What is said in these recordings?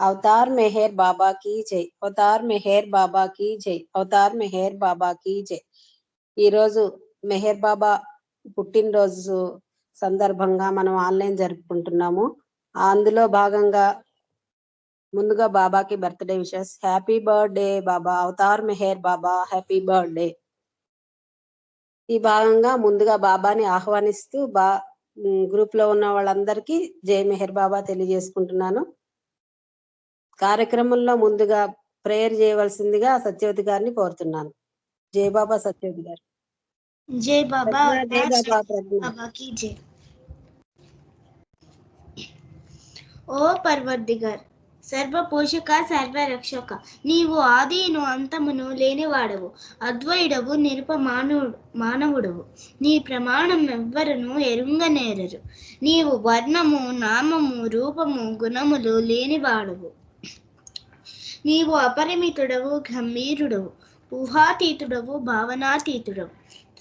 Avatar Meher బాబా key జై. Avatar Meher బాబా key జై. Avatar Meher బాబా key జై. ఈరోజు మెహర్ బాబా పుట్టినరోజు సందర్భంగా మనం ఆన్లైన్ జరుపుకుంటున్నాము. అందులో భాగంగా ముందుగా బాబాకి బర్త్డే విషెస్. హ్యాపీ బర్త్డే బాబా. అవతార్ మెహర్ బాబా హ్యాపీ బర్త్డే. ఈ భాగంగా ముందుగా బాబాని ఆహ్వానిస్తూ గ్రూప్ లో ఉన్న వాళ్ళందరికీ జై మెహర్ బాబా తెలియజేసుకుంటున్నాను. కార్యక్రమంలో ముందుగా ప్రేయర్ చేయవలసిందిగా సత్యవతి గారిని కోరుతున్నాను. జై బాబా సత్యవతి గారు. జై బాబా. జై బాబా ప్రజ్ఞ. బాబాకి జై. ఓ పర్వదిగార్, సర్వపోషక సర్వరక్షక, నీవు ఆదిను అంతమును లేనివాడవు, అద్వైడవు, మానవుడవు. నీ ప్రమాణం ఎవ్వరును ఎరుంగనేరరు. నీవు వర్ణము, నామము, రూపము, గుణములు లేనివాడవు. నీవు అపరిమితుడవు, గంభీరుడవు, ఊహాతీతుడవు, భావనాతీతుడవు,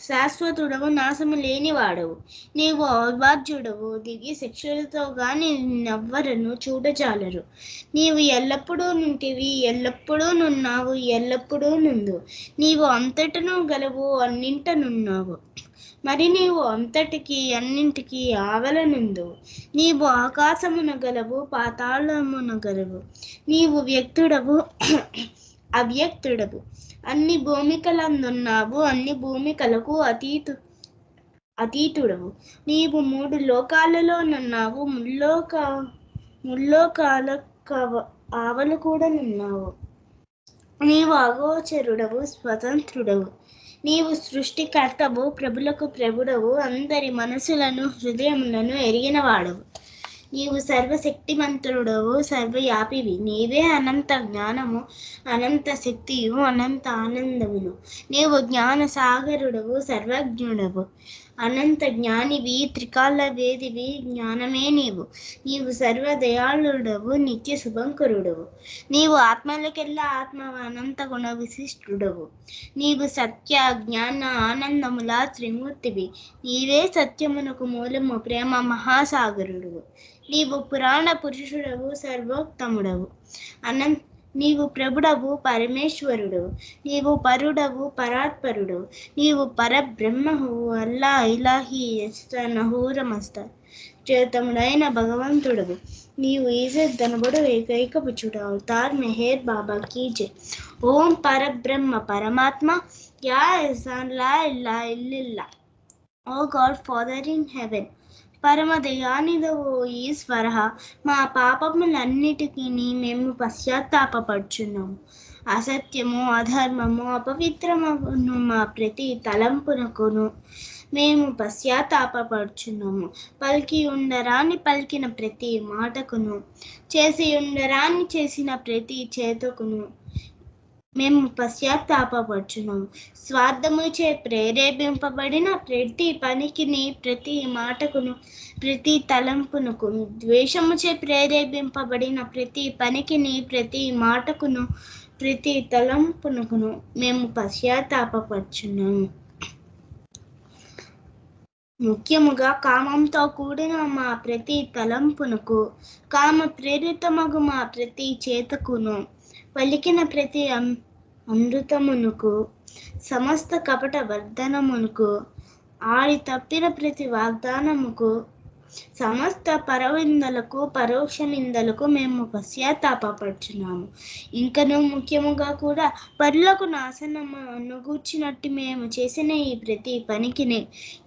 శాశ్వతుడవు, నాశము లేనివాడవు. నీవు ఔర్వాజ్యుడవు, దిగి శిక్షలతో గాని నవ్వరను చూడజాలరు. నీవు ఎల్లప్పుడూ నుంటివి, ఎల్లప్పుడూ నున్నావు, ఎల్లప్పుడూ నుండు. నీవు అంతటను గలవు, అన్నింటనున్నావు. మరి నీవు అంతటికి అన్నింటికి ఆవలనుందు. నీవు ఆకాశమున గలవు, పాతాళమున గలవు. నీవు వ్యక్తుడవు, అవ్యక్తుడవు. అన్ని భూమికలందున్నావు, అన్ని భూమికలకు అతీతుడవు. నీవు 3 లోకాలలోనున్నావు, ముల్లోకాల ఆవలు కూడా నున్నావు. నీవు అగోచరుడవు, స్వతంత్రుడవు. నీవు సృష్టికర్తవు, ప్రభులకు ప్రభుడవు, అందరి మనసులను హృదయములను ఎరిగినవాడవు. నీవు సర్వశక్తిమంతుడవు, సర్వవ్యాపివి. నీవే అనంత జ్ఞానము, అనంత శక్తియు, అనంత ఆనందమును. నీవు జ్ఞాన సాగరుడవు, సర్వజ్ఞుడవు, అనంత జ్ఞానివి, త్రికాల వేదివి. జ్ఞానమే నీవు. నీవు సర్వదయాళుడవు, నిత్య శుభంకరుడవు. నీవు ఆత్మలకెల్లా ఆత్మవ, అనంత గుణ విశిష్టుడవు. నీవు సత్య, జ్ఞాన, ఆనందముల త్రిమూర్తివి. నీవే సత్యమునకు మూలము, ప్రేమ మహాసాగరుడవు. నీవు పురాణ పురుషుడవు, సర్వోత్తముడవు. నీవు ప్రభుడవు, పరమేశ్వరుడవు. నీవు పరుడవు, పరాత్పరుడవు. నీవు పరబ్రహ్మవు, అల్లా, ఇలాహి, నహూరమస్త చేతముడైన భగవంతుడవు. నీవు ఈజద్దనబడు ఏకైకపుచుడు. అవతార్ మెహర్ బాబా కీ జై. ఓం పరబ్రహ్మ పరమాత్మ, యా ఎహసాన్ లా ఇల్లా ఇల్లిల్లా. ఓ గాడ్ ఫాదర్ ఇన్ హెవెన్, పరమ దయానిధవు ఈశ్వర, మా పాపములన్నిటికీ మేము పశ్చాత్తాపడుచున్నాము. అసత్యము, అధర్మము, అపవిత్రమును మా ప్రతి తలంపునకును మేము పశ్చాత్తాపడుచున్నాము. పలికి ఉండరాని పలికిన ప్రతి మాటకును, చేసి ఉండరాని చేసిన ప్రతి చేతకును మేము పశ్చాత్తాపడుచున్నాము. స్వార్థముచే ప్రేరేపింపబడిన ప్రతి పనికిని, ప్రతి మాటకును, ప్రతి తలంపునకు, ద్వేషముచే ప్రేరేపింపబడిన ప్రతి పనికిని, ప్రతి మాటకును, ప్రతి తలంపునకును మేము పశ్చాత్తాపడుచున్నాము. ముఖ్యముగా కామంతో కూడిన మా ప్రతి తలంపునకు, కామ ప్రేరితమగు మా ప్రతి చేతకును, పలికిన ప్రతి అమృతమునకు, సమస్త కపట వర్ధనమునకు, ఆడి తప్పిన ప్రతి వాగ్దానముకు, సమస్త పరవిందలకు, పరోక్ష నిందలకు మేము పశ్చాత్తాపడుచున్నాము. ఇంకనూ ముఖ్యముగా కూడా పరులకు నాశనము అనుగూర్చినట్టు మేము చేసిన ఈ ప్రతి పనికిని,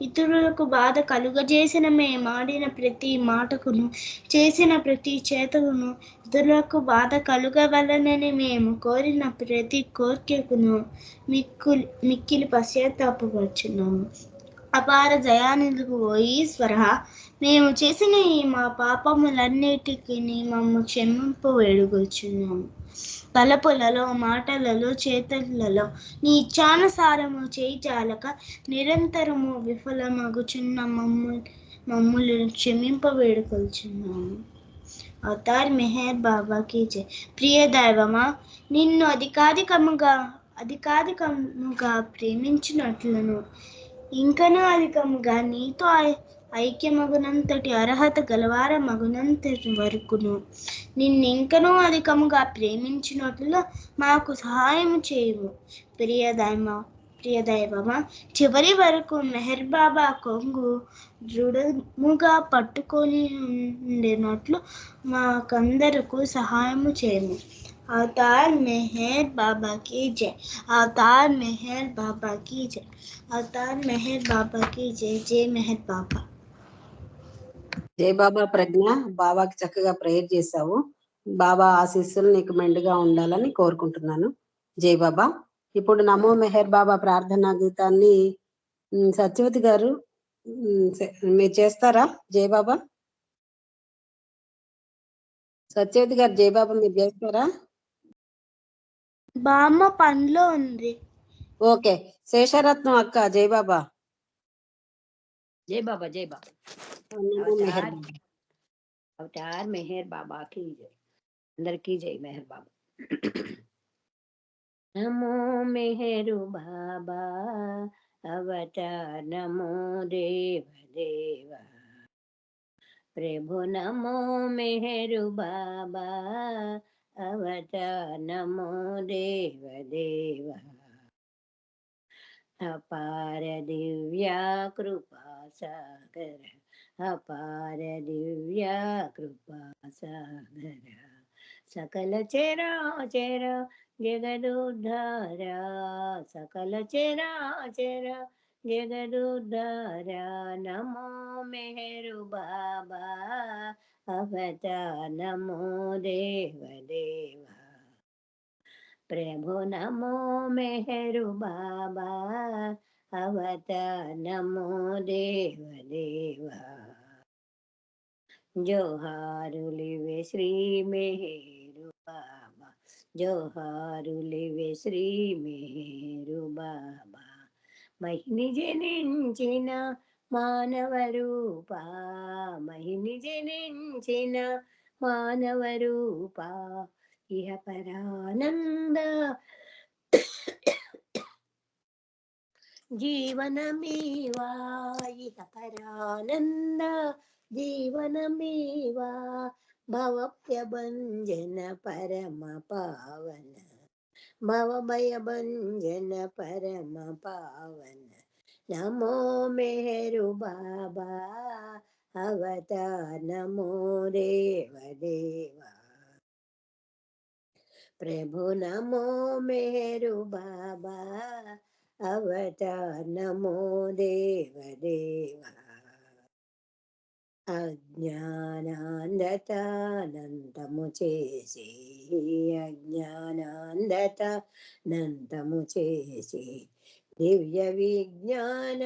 ఇతరులకు బాధ కలుగజేసిన మేమాడిన ప్రతి మాటకును, చేసిన ప్రతి చేతకును, ఇతరులకు బాధ కలుగవలనని మేము కోరిన ప్రతి కోరికకును మిక్కిలి పశ్చాత్తాపడుచున్నాము. అపార దయానిధువు ఓ ఈశ్వర, మేము చేసిన ఈ మా పాపములన్నిటికీ మమ్ము క్షమింపు వేడుకొచ్చున్నాము. తలపులలో, మాటలలో, చేతులలో నీ ఇచ్ఛానుసారము చేయిజాలక నిరంతరము విఫలమగుచున్న మమ్ములను క్షమింప వేడుకొచ్చున్నాము. అవతార్ మెహర్ బాబా కీ జై. ప్రియ దైవమా, నిన్ను అధికాధికముగా ప్రేమించినట్లును, ఇంకనూ అధికముగా నీతో ఐక్యమగునంతటి అర్హత గలవార మగునంతటి వరకును నిన్నింకనూ అధికముగా ప్రేమించినట్లు మాకు సహాయం చేయము. ప్రియదైవమా, చివరి వరకు మెహర్ బాబా కొంగు దృఢముగా పట్టుకొని ఉండేనట్లు మాకందరకు సహాయము చేయము. అవతార్ మెహర్ బాబా की जय। అవతార్ మెహర్ బాబా की जय। అవతార్ మెహర్ బాబా की जय। జై మెహర్ బాబా। జై బాబా ప్రజ్ఞ, బాబాకి చక్కగా ప్రేయర్ చేశావు. బాబా ఆశీస్సులు నీకు మెండుగా ఉండాలని కోరుకుంటున్నాను. జై బాబా. ఇప్పుడు నమో మెహర్ బాబా ప్రార్థనా గీతాన్ని సత్యవతి గారు మీరు చేస్తారా? జై బాబా. సత్యవతి గారు జై బాబా మీరు చేస్తారా? బామ్మ పనిలో ఉంది. ఓకే. శేషరత్నం అక్క జై బాబా. जय बाबा जय बाबा। अवतार मेहर बाबा की जय। अंदर की जय मेहर बाबा। नमो मेहरु बाबा अवतार नमो देव देवा। प्रभु नमो मेहरु बाबा अवतार नमो देव देवा। अपार दिव्या कृपा सागर अपार दिव्या कृपा सागर सकल चराचर जगदुद्धारा सकल चराचर जगदुद्धारा। नमो मेहरु बाबा अवतार नमो देव देवा। प्रभु नमो मेहरु बाबा अवतार नमो देव देवा। जोहारुलिवे श्री मेहरु बाबा जोहारुलिवे श्री मेहरु बाबा। महिनि जनिंचिन मानव रूपा महिनि जनिंचिन मानव रूपा इह परानंद जीवनमेवा इह परानंद जीवनमेवा। भवभयभंजन परम पावन भवभयभंजन परम पावन। नमो मेहरु बाबा अवतार नमो देव देवा। प्रभु नमो मेहरु बाबा अवतार नमो देव देवा। अज्ञानांधताనంతము చేసి అజ్ఞానాంధతానంతము చేసి దివ్య విజ్ఞాన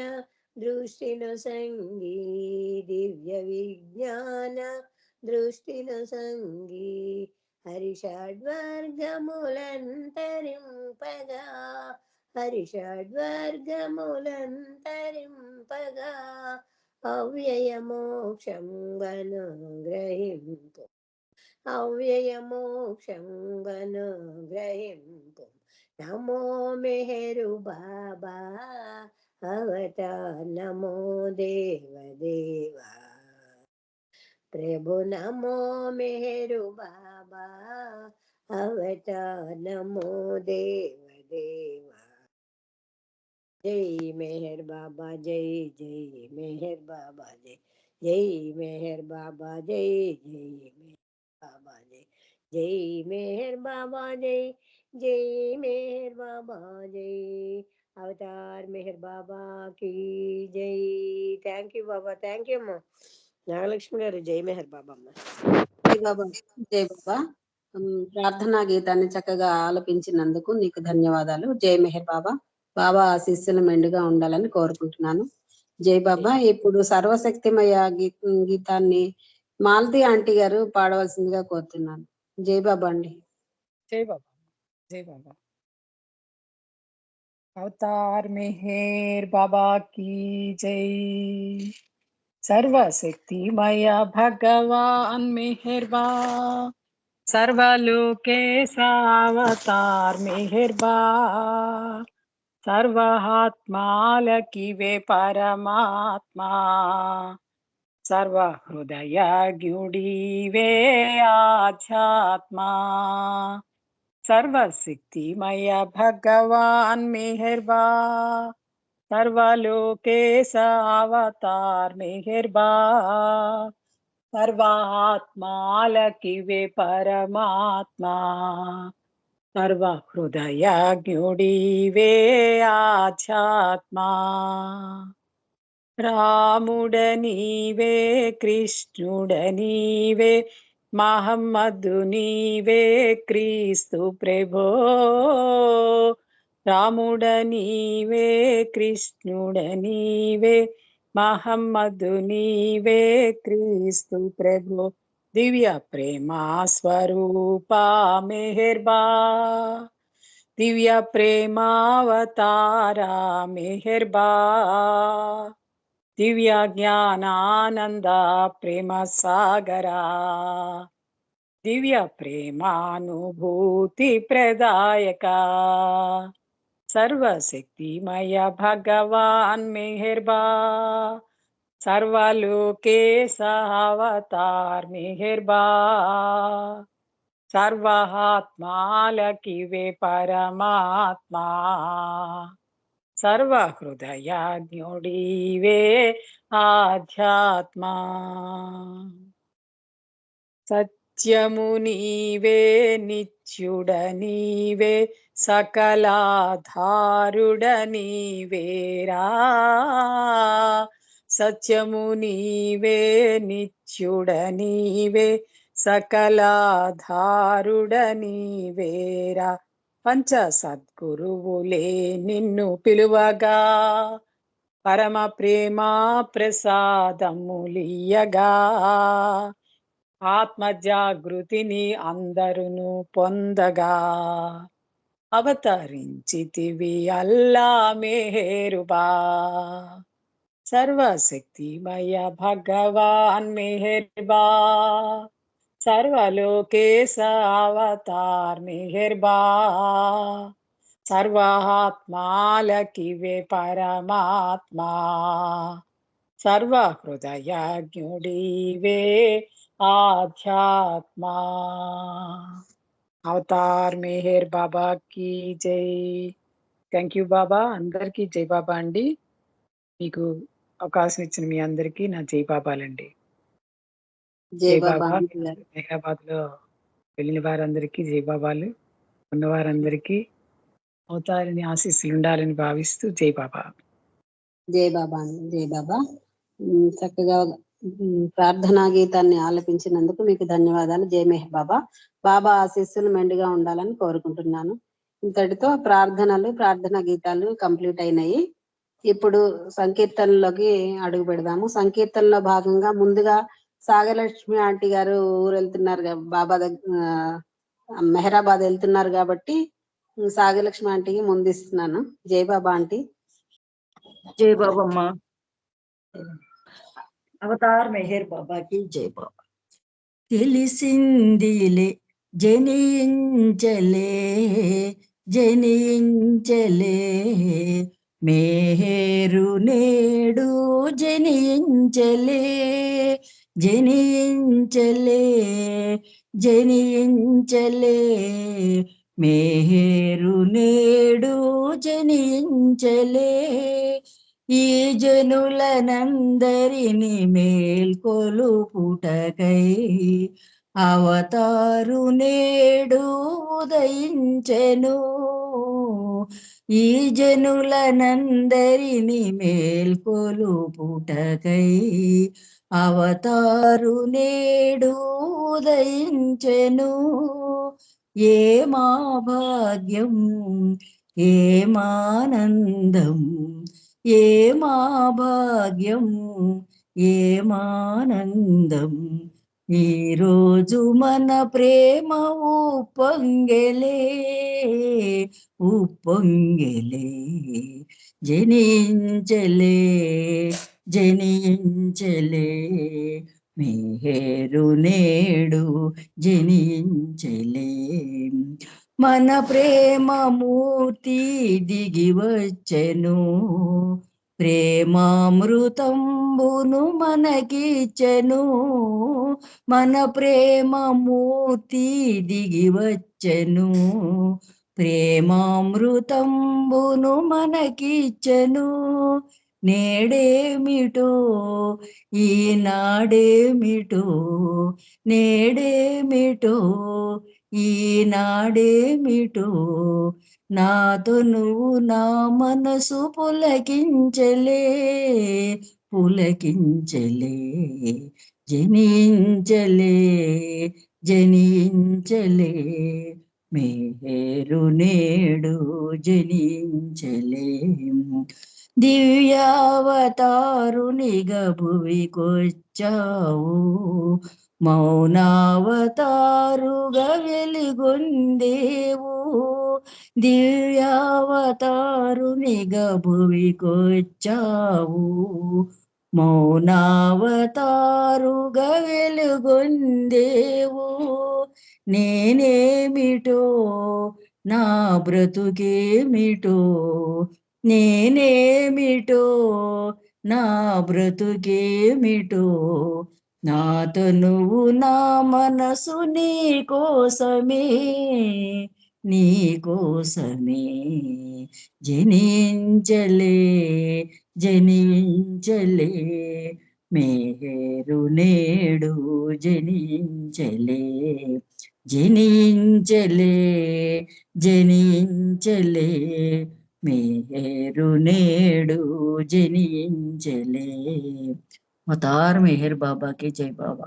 దృష్టిను సంగి దివ్య విజ్ఞాన దృష్టిను సంగి హరిషడ్వర్గములంతరింపగా హరిషడ్వర్గములంతరింపగా అవ్యయ మోక్షం అనుగ్రహింపు అవ్యయ మోక్షం అనుగ్రహింపు। నమో మెహరు బాబా అవతార్ నమో దేవ దేవా। प्रभु नमो मेहरु बाबा अवतार नमो देव देवा। जय मेहर बाबा जय जय मेहर बाबा जय जय मेहर बाबा जय जय मेहर बाबा जय जय मेहर बाबा जय जय मेहर बाबा जय। अवतार मेहर बाबा की जय। Thank you Baba thank you अम्मा నాగలక్ష్మి గారు జై మెహర్ బాబా అమ్మ। జై బాబా. జై బాబా. ప్రార్థనా గీతాన్ని చక్కగా ఆలపించినందుకు నీకు ధన్యవాదాలు. జై మెహర్ బాబా. బాబా ఆశీస్సులు మెండుగా ఉండాలని కోరుకుంటున్నాను. జై బాబా. ఇప్పుడు సర్వశక్తిమయ గీతాన్ని మాలతి ఆంటీ గారు పాడవలసిందిగా కోరుతున్నాను. జై బాబా అండి. జై బాబా జై బాబా। अवतार मेहर बाबा की जय। सर्वशक्तिमय भगवान मेहरबा सर्वलोकेशा अवतार मेहरबा सर्वात्मालकी वे परमात्मा సర్వహృదయజ్ఞుడివే ఆధ్యాత్మా సర్వశక్తిమయ భగవాన్ మెహర్బా सर्वलोकेश अवतार मेहरबा सर्वात्मालकिवे परमात्मा सर्व हृदय ज्ञुडिवे आध्यात्मा रामुडनीवे कृष्णुडनीवे महम्मदुनीवे क्रीस्तु प्रभो రాముడనీవే కృష్ణుడనీవే మహమ్మదునీవే క్రీస్తు ప్రభు దివ్య ప్రేమా స్వరూప మెహర్బా దివ్య ప్రేమావతార మెహర్బా దివ్య జ్ఞానానంద ప్రేమ సాగరా దివ్య ప్రేమానుభూతి ప్రదాయక सर्वशक्तिमय भगवान मेहरबा सर्वलोकेश अवतार मेहरबा सर्वात्मालकिवे परमात्मा सर्व हृदय ज्ञुडिवे आध्यात्मा సత్యమునీవే నిత్యుడనీవే సకలాధారుడనీవేరా సత్యమునీవే నిత్యుడనీవే సకలాధారుడనీవేరా పంచ సద్గురువులే నిన్ను పిలువగా పరమ ప్రేమ ప్రసాదములియగా ఆత్మ జాగృతిని అందరును పొందగా అవతరించితివి అల్లా మెహరుబా సర్వశక్తిమయ భగవాన్ మెహర్బా సర్వలోకేశ అవతార్ మెహర్బా సర్వాత్మాలకివే పరమాత్మా सर्व हृदय ज्ञुडिवे आध्यात्मा అవతార్ మెహర్ బాబా కి జై. థ్యాంక్ యూ బాబా. అందరికీ జై బాబా అండి. మీకు అవకాశం ఇచ్చిన మీ అందరికీ నా జై బాబాలండి. జై జై బాబా బాబా. ఆంటీ గారు. హైదరాబాద్ లో వెళ్ళిన వారందరికీ జై బాబాలు, ఉన్న వారందరికీ అవతారిని ఆశీస్సులు ఉండాలని భావిస్తూ జై బాబా. జై బాబా అండి. జై బాబా. చక్కగా ప్రార్థనా గీతాన్ని ఆలపించినందుకు మీకు ధన్యవాదాలు. జై మెహర్ బాబా. బాబా ఆశీస్సులు మెండుగా ఉండాలని కోరుకుంటున్నాను. ఇంతటితో ప్రార్థనా గీతాలు కంప్లీట్ అయినాయి. ఇప్పుడు సంకీర్తనలోకి అడుగు పెడదాము. సంకీర్తనలో భాగంగా ముందుగా సాగరలక్ష్మి ఆంటీ గారు ఊరు వెళ్తున్నారు, బాబా దగ్గర మెహరాబాద్ వెళ్తున్నారు కాబట్టి సాగరలక్ష్మి ఆంటీకి ముందు ఇస్తున్నాను. జై బాబా ఆంటీ. జై బాబమ్మ. అవతార్ మెహర్ బాబాకి జై బాబా. తెలిసిందిలే జనించలే జనించలే మేహేరు నేడు జనించలే జనించలే జనించలే మేహేరు నేడు జనించలే ఈ జనులనందరిని మేల్కొలుపుటకై అవతారు నేడు ఉదయించెను. ఈ జనులనందరిని మేల్కొలుపుటకై అవతారు నేడు ఉదయించెను. ఏమా భాగ్యం ఏమానందం ఏమా భాగ్యం ఏమానందం ఈరోజు మన ప్రేమ ఉప్పొంగెలే ఉప్పొంగెలే జనించలే జనించలే మేహేరు నేడు జనించలే మన ప్రేమ మూర్తి దిగి వచ్చెను. ప్రేమామృతంబును మనకిచ్చెను, మన ప్రేమ మూర్తి దిగి వచ్చెను. ప్రేమామృతంబును మనకిచ్చెను, నేడేమిటో ఈనాడేమిటో, నేడేమిటో ఈనాడేమిటో, నాతో నువ్వు నా మనసు పులకించలే, పులకించలే, జనించలే, జనించలే, మేరు నేడు జనించలే. దివ్యావతారునిగా భువికొచ్చావు, మౌనావతారుగా వెలుగొందేవు. దివ్యావతారునిగా భువికొచ్చావు, మౌనావతారుగా వెలుగొందేవు. నేనేమిటో నా బ్రతుకేమిటో, నేనేమిటో నా బ్రతుకేమిటో, నాతో నువ్వు నా మనసు నీ కోసమే, నీ కోసమే, జనించలే, జనించలే, మేరు నేడు జనించలే, జనించలే, జనించలే, మేరు నేడు జనించలే. అవతార్ మెహర్ బాబా కి జై బాబా.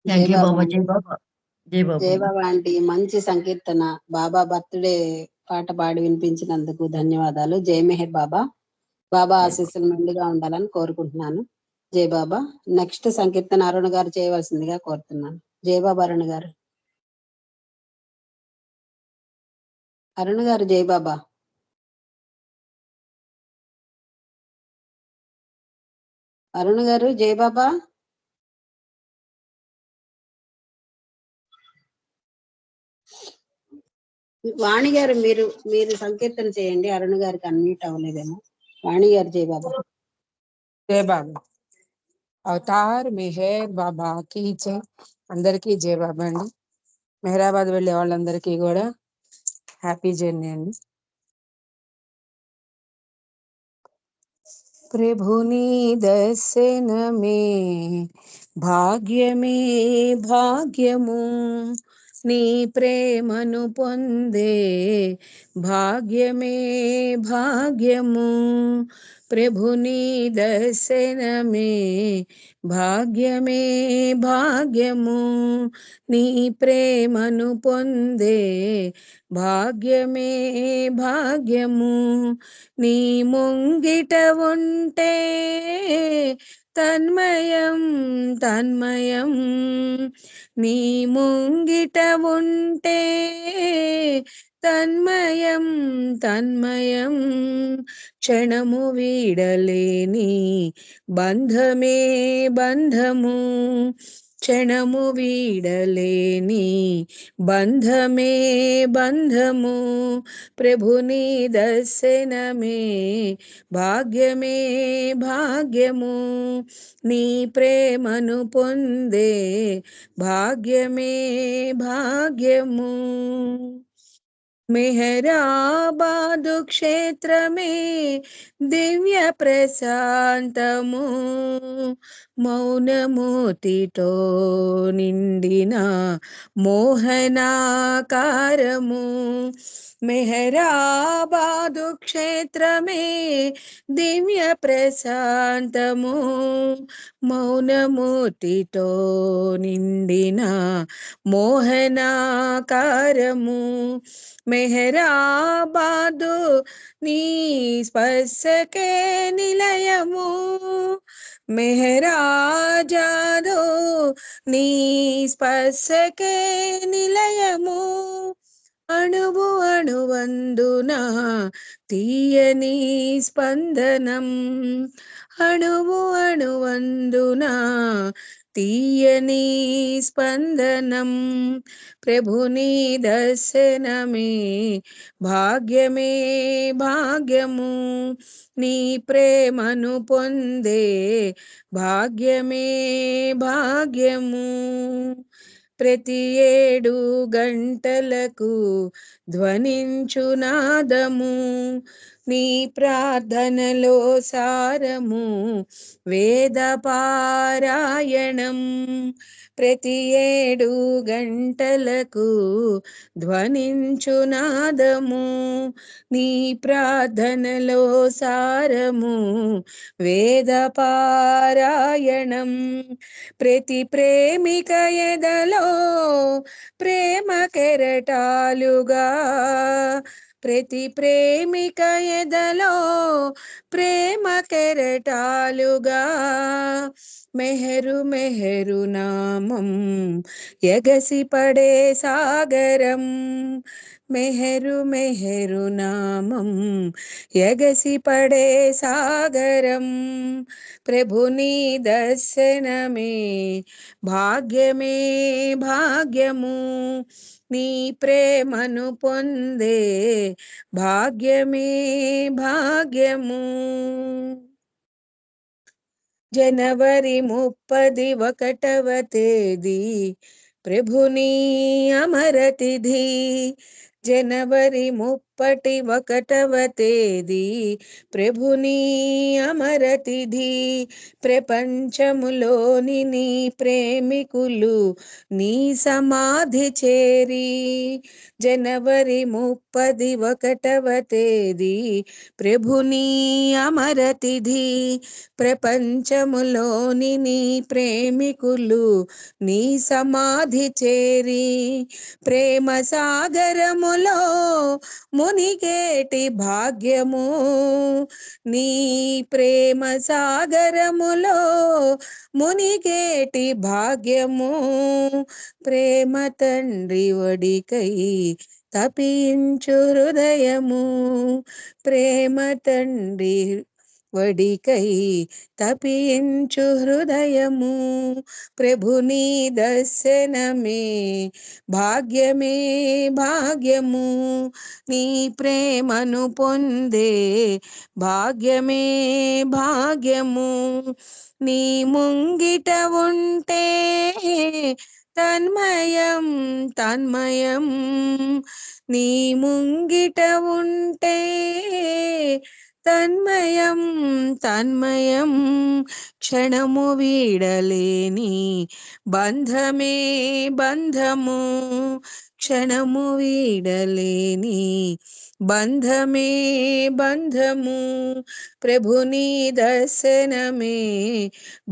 థ్యాంక్ యూ బాబా. జై బాబా. జై బాబా. జై బాబా ఆంటీ, మంచి సంకీర్తన. బాబా బర్త్డే పాట పాడి వినిపించినందుకు ధన్యవాదాలు. జై మెహర్ బాబా. బాబా ఆశీస్సులు మెండుగా ఉండాలని కోరుకుంటున్నాను. జై బాబా. నెక్స్ట్ సంకీర్తన అరుణ్ గారు చేయవలసిందిగా కోరుతున్నాను. జై బాబా అరుణ్ గారు. అరుణ్ గారు జై బాబా. అరుణ్ గారు జై బాబా. వాణి గారు మీరు మీరు సంకీర్తన చేయండి. అరుణ్ గారికి అన్మ్యూట్ అవ్వలేదేమో. వాణి గారు జై బాబా. జై బాబా. అవతార్ మెహర్ బాబా కి జై. అందరికీ జై బాబా అండి. మెహరాబాద్ వెళ్ళే వాళ్ళందరికీ కూడా హ్యాపీ జర్నీ అండి. ప్రభుని దర్శనమే భాగ్యమే భాగ్యము, నీ ప్రేమను పొందే భాగ్యమే భాగ్యము. ప్రభుని దర్శనమే భాగ్యమే భాగ్యము, నీ ప్రేమను పొందే భాగ్యమే భాగ్యము. నీ ముంగిట ఉంటే తన్మయం తన్మయం, నీ ముంగిట ఉంటే తన్మయం తన్మయం. క్షణము వీడలేని బంధమే బంధము, క్షణము వీడలేని బంధమే బంధము. ప్రభుని దర్శనమే భాగ్యమే భాగ్యము, నీ ప్రేమను పొందే భాగ్యమే భాగ్యము. మెహరాబాదు క్షేత్రమే దివ్య ప్రశాంతము, మౌనమూర్తితో నిండిన మోహనాకారము. మెహరాబాదు క్షేత్రమే దివ్య ప్రశాంతము, మౌనమూర్తితో నిండిన మోహనాకారము. మెహరాబాదు నీ స్పర్శకే నిలయము, మెహరాజాదు నీ స్పర్శకే నిలయము. అణువు అణువందున తీయని స్పందనం, అణువు అణువందున తీయని స్పందనం, ప్రభుని దర్శనమే భాగ్యమే భాగ్యము, నీ ప్రేమను పొందే భాగ్యమే భాగ్యము. ప్రతి 7 గంటలకు ధ్వనించు నాదము, నీ ప్రార్థనలో సారము వేద పారాయణం. ప్రతి 7 గంటలకు ధ్వనించు నాదము, నీ ప్రార్థనలో సారము వేద పారాయణం. ప్రతి ప్రేమిక ఎదలో ప్రేమ కెరటాలుగా, ప్రతి ప్రేమిక ఎదలో ప్రేమ కెరటాలుగా, మెహరు మెహరు నామం ఎగసి పడే సాగరం, మెహరు మెహరు నామం ఎగసి పడే సాగరం, ప్రభుని దర్శనమే భాగ్యమే భాగ్యము, నీ ప్రేమను పొందే భాగ్యమే భాగ్యము. జనవరి 31వ తేదీ ప్రభుని అమరతిథి, జనవరి 31వ తేదీ ప్రభుని అమరతిథి, ప్రపంచములోని నీ ప్రేమికులు నీ సమాధి చేరి, జనవరి 31వ తేదీ ప్రభుని అమరతిథి, ప్రపంచములోని నీ ప్రేమికులు నీ సమాధి చేరి, ప్రేమ సాగరములో మునిగేటి భాగ్యము, నీ ప్రేమ సాగరములో మునిగేటి భాగ్యము, ప్రేమ తండ్రి ఒడికై తపించు హృదయము, ప్రేమ తండ్రి వడికై తపించు హృదయము, ప్రభుని దర్శనమే భాగ్యమే భాగ్యము, నీ ప్రేమను పొందే భాగ్యమే భాగ్యము. నీ ముంగిట ఉంటే తన్మయం తన్మయం, నీ ముంగిట ఉంటే తన్మయం తన్మయం, క్షణము వీడలేని బంధమే బంధము, క్షణము వీడలేని బంధమే బంధము, ప్రభుని దర్శనమే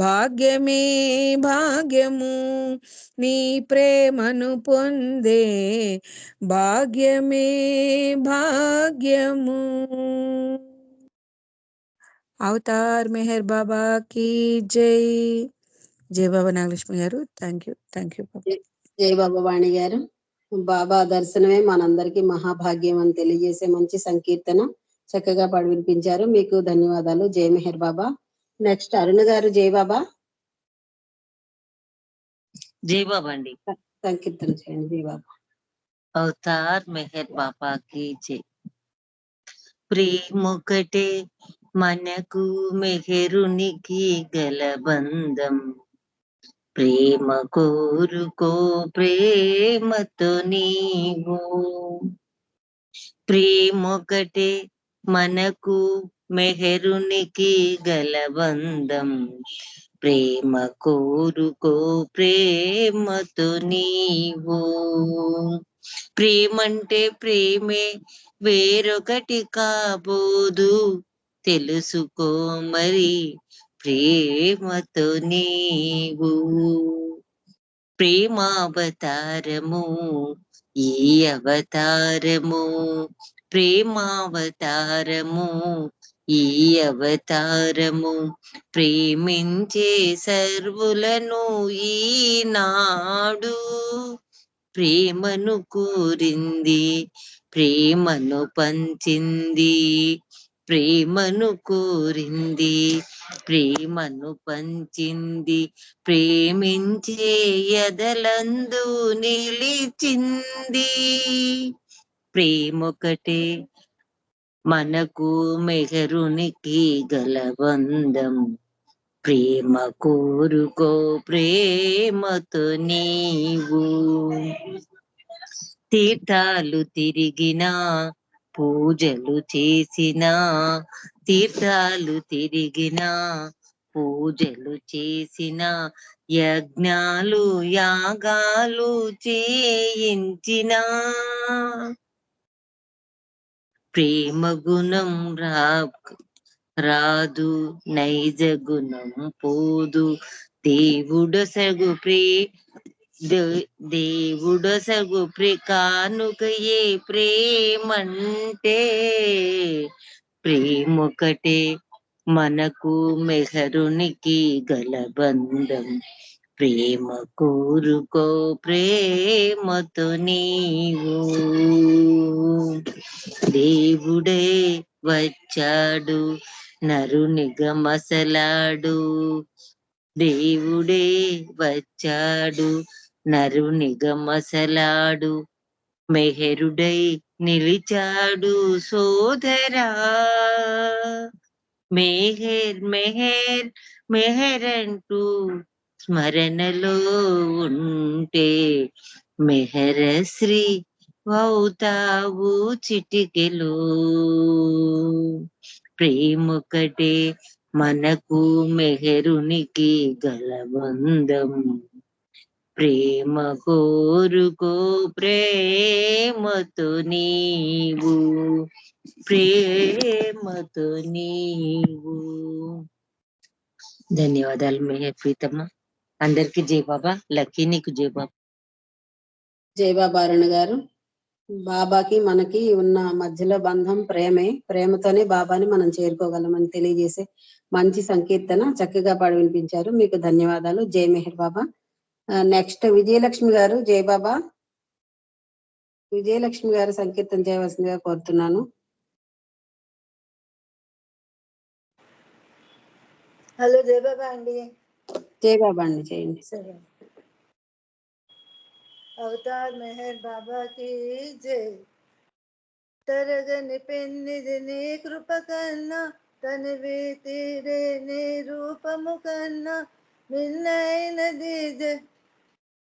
భాగ్యమే భాగ్యము, నీ ప్రేమను పొందే భాగ్యమే భాగ్యము. అవతార్ మెహర్ బాబా की జై. జై బాబా నాగలక్ష్మి గారు. థ్యాంక్ యూ బాబా. జై బాబా వాణి గారు. బాబా దర్శనమే మనందరికీ మహాభాగ్యం అని తెలియజేసే మంచి సంకీర్తన చక్కగా పాడి వినిపించారు. మీకు ధన్యవాదాలు. జై మెహర్ బాబా. నెక్స్ట్ అరుణ్ గారు. జై బాబా. జై బాబా అండి. సంకీర్తన చేయండి. జై బాబా. అవతార్ మెహర్ బాబాకి జై. ప్రేమొకటే మనకు మెహరునికి గల బంధం, ప్రేమ కోరుకో ప్రేమతో నీవు, ప్రేమొకటే మనకు మెహరునికి గల బంధం, ప్రేమ కోరుకో ప్రేమతో నీవు, ప్రేమంటే ప్రేమే వేరొకటి కాబోదు, తెలుసుకో మరి ప్రేమతో నీవు, ప్రేమావతారము ఈ అవతారము, ప్రేమావతారము ఈ అవతారము, ప్రేమించే సర్వులను ఈనాడు ప్రేమను కోరింది ప్రేమను పంచింది, ప్రేమను కోరింది, ప్రేమను పంచింది, ప్రేమించే ఎదలందు నిలిచింది. ప్రేమొకటే మనకు మెహరునికి గలబంధం, ప్రేమ కోరుకో ప్రేమతో నీవు. తీర్థాలు తిరిగినా పూజలు చేసినా, తీర్థాలు తిరిగినా పూజలు చేసిన, యజ్ఞాలు యాగాలు చేయించిన, ప్రేమ గుణం రాదు, నైజ గుణం పోదు. దేవుడొసగు దేవుడొసగు కానుకయే ప్రేమంటే. ప్రేమొకటే మనకు మెహరునికి గలబంధం, ప్రేమ కోరుకో ప్రేమతో నీవు. దేవుడే వచ్చాడు నరునిగా మసలాడు, దేవుడే వచ్చాడు నరునిగా మసలాడు, మెహరుడై నిలిచాడు సోదరా. మెహర్ మెహర్ మెహరంటూ స్మరణలో ఉంటే, మెహరశ్రీ అవుతావు చిటికెలో. ప్రేమొకటే మనకు మెహరునికి గలబంధం, ప్రేమ కోరుకో ప్రేమతో నీవు, ప్రేమతో నీవు. ధన్యవాదాలు మెహర్ ప్రీతమ్మ. అందరికి జై బాబా. లక్కీ నీకు జై బాబా. జై బాబా అరుణ గారు. బాబాకి మనకి ఉన్న మధ్యలో బంధం ప్రేమే, ప్రేమతోనే బాబాని మనం చేరుకోగలమని తెలియజేసే మంచి సంకీర్తన చక్కగా పాడి వినిపించారు. మీకు ధన్యవాదాలు. జై మెహర్ బాబా. నెక్స్ట్ విజయలక్ష్మి గారు. జై బాబా. విజయలక్ష్మి గారు సంకీర్తన చేయవలసిందిగా కోరుతున్నాను. హలో జై బాబా అండి. జై బాబా అండి, చేయండి. సరే. అవతార్ మెహర్ బాబా की जय. తరగని పెన్నిది నీ కృప కన్నా, తనివి తీరే నీ రూపము కన్నా, మిన్నైనది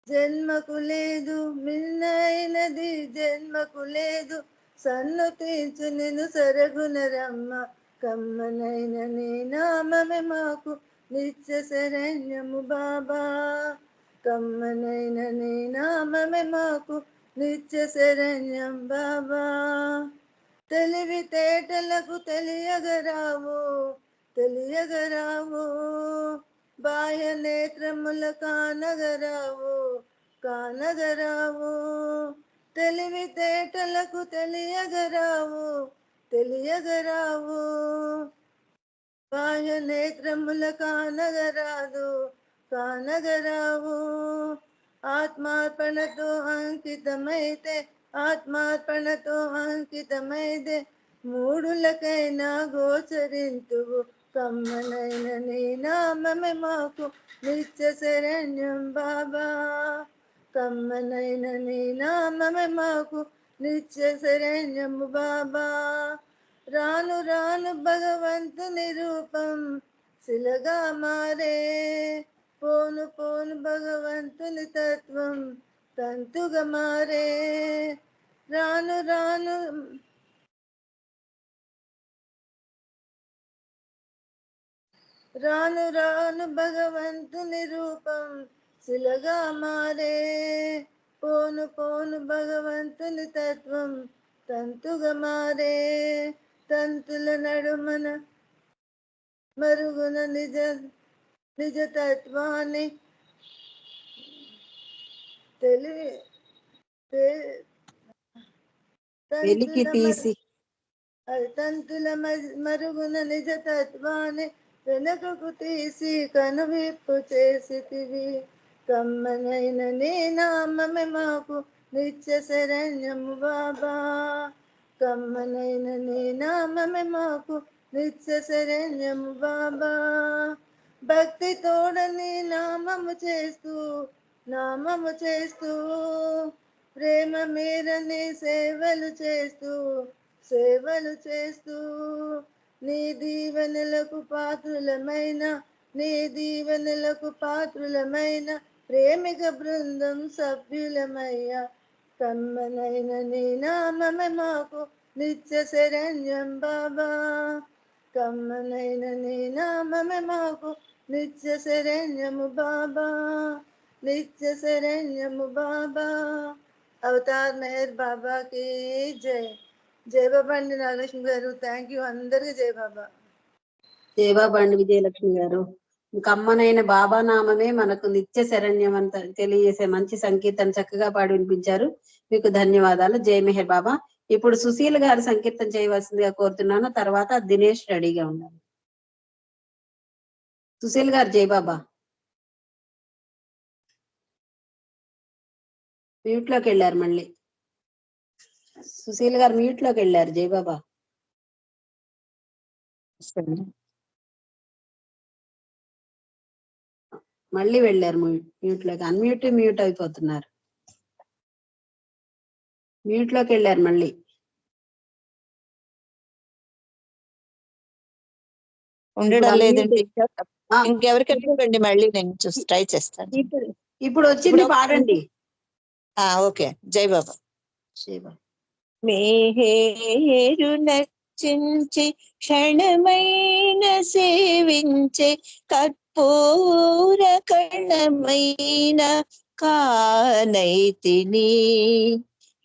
జన్మకు లేదు, మిన్నైనది జన్మకు లేదు. సన్నుతించు నిన్ను సరగుణ రమ్మ, కమ్మనైన నీ నామమే మాకు నిత్య శరణ్యము బాబా. కమ్మనైన నీ నామమే మాకు నిత్య శరణ్యం బాబా. తెలివితేటలకు తెలియగరావు, తెలియగరావు. బాహ్య నేత్రముల కానగరావు, కానగరావు. తెలివితేటలకు తెలియగరావు, తెలియగరావు. బాహ్య నేత్రముల కానగరాదు, కానగరావు. ఆత్మార్పణతో అంకితమైతే, ఆత్మార్పణతో అంకితమైతే, మూడులకైనా గోచరింతువు. కమ్మనైన నీ నామమే మాకు నిత్య శరణ్యం బాబా. కమ్మనైన నీ నామమే మాకు నిత్య శరణ్యము బాబా. రాను రాను భగవంతుని రూపం శిలగా మారే, పోను పోను భగవంతుని తత్వం తంతుగా మారే. రాను రాను రాను రాను భగవంతుని రూపం శిలగా మారే, పోను పోను భగవంతుని తత్వం తంతుగా మారే. తంతుల నడుమన మరుగున నిజ నిజ తత్వాన్ని వెలికి తీసి తంతుల మరుగున నిజ తత్వాన్ని వెనుకకు తీసి కనువిప్పు చేసితివి. కమ్మనైన నీ నామమే మాకు నిత్య శరణ్యము బాబా. కమ్మనైన నీ నామమే మాకు నిత్య శరణ్యము బాబా. భక్తి తోడని నామము చేస్తూ ప్రేమ మీరని సేవలు చేస్తూ నీ దీవెనలకు పాత్రులమైన ప్రేమిక బృందం సభ్యులమయ్యా. కమ్మనైన నీ నామమే మాకు నిత్య శరణ్యం బాబా. కమ్మనైన నీ నామమే మాకు నిత్య శరణ్యము బాబా. నిత్య శరణ్యము బాబా. అవతార్ మెహర్ బాబాకి జై. జై బాబా అండి నాగలక్ష్మి గారు. Thank you. అందరికీ జై బాబా. జై బాబా అండి విజయలక్ష్మి గారు. కమ్మనైన బాబా నామమే మనకు నిత్య శరణ్యం అంత తెలియజేసే మంచి సంకీర్తన చక్కగా పాడి వినిపించారు. మీకు ధన్యవాదాలు. జై మెహర్ బాబా. ఇప్పుడు సుశీల్ గారు సంకీర్తన చేయవలసిందిగా కోరుతున్నాను. తర్వాత దినేష్ రెడీగా ఉండాలి. సుశీల్ గారు జై బాబా. మ్యూట్ లోకి వెళ్ళారు. మళ్ళీ సుశీల్ గారు మ్యూట్ లోకి వెళ్ళారు. జై బాబా. మళ్ళీ వెళ్ళారు మ్యూట్ లోకి. మ్యూట్ అయిపోతున్నారు. మ్యూట్ లోకి వెళ్ళారు మళ్ళీ. ఉండడం లేదండి. ఇంకెవరికైనా మళ్ళీ నేను చూసి ట్రై చేస్తాను. ఇప్పుడు వచ్చింది పాడండి. ఓకే. జై బాబా. జై బాబా. మేహేరు నచ్చించి క్షణమైన సేవించే కర్పూర కణమైన కానైతిని.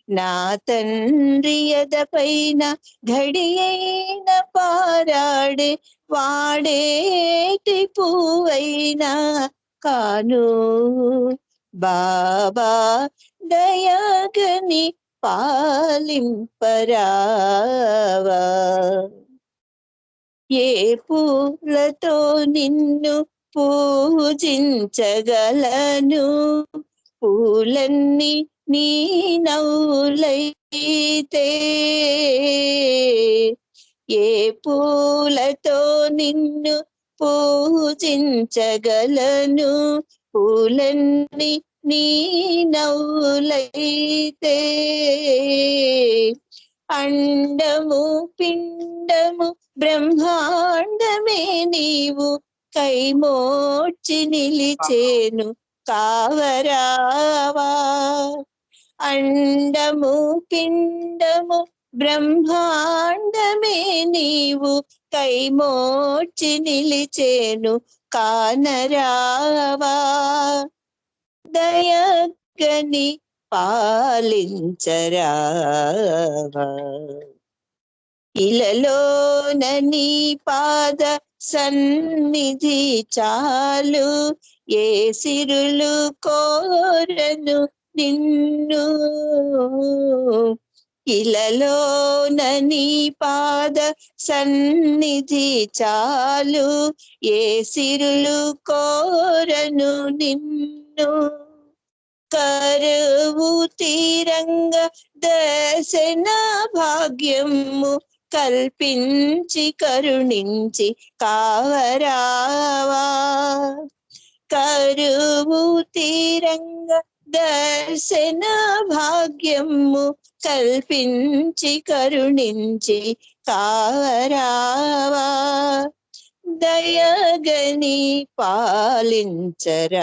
నా తండ్రి యదపైన ఘడియైన పారాడే వాడేటి పువ్వైనా కాను. బాబా దయగని పాలింపరావా. ఏ పూలతో నిన్ను పూజించగలను, పూలన్నీ నీ నవ్వులైతే. ఏ పూలతో నిన్ను పూజించగలను, పూలన్నీ నీ నవ్వులైతే. అండము పిండము బ్రహ్మాండమే నీవు కైమోడ్చి నిలిచేను కావరావా. అండము పిండము బ్రహ్మాండమే నీవు కైమోడ్చి నిలిచేను కానరావా. దయగని పాలించరావా. ఇలలోన నీ పాద సన్నిధి చాలు, ఏ సిరులు కోరను నిన్ను. ఇలలోన నీ పాద సన్నిధి చాలు, ఏ సిరులు కోరను నిన్ను. కరువు తీరంగ దర్శన భాగ్యము కల్పించి కరుణించి కావరావా. కరువు తీరంగ దర్శన భాగ్యము కల్పించి కరుణించి కావరావా. దయగని పాలించరావా.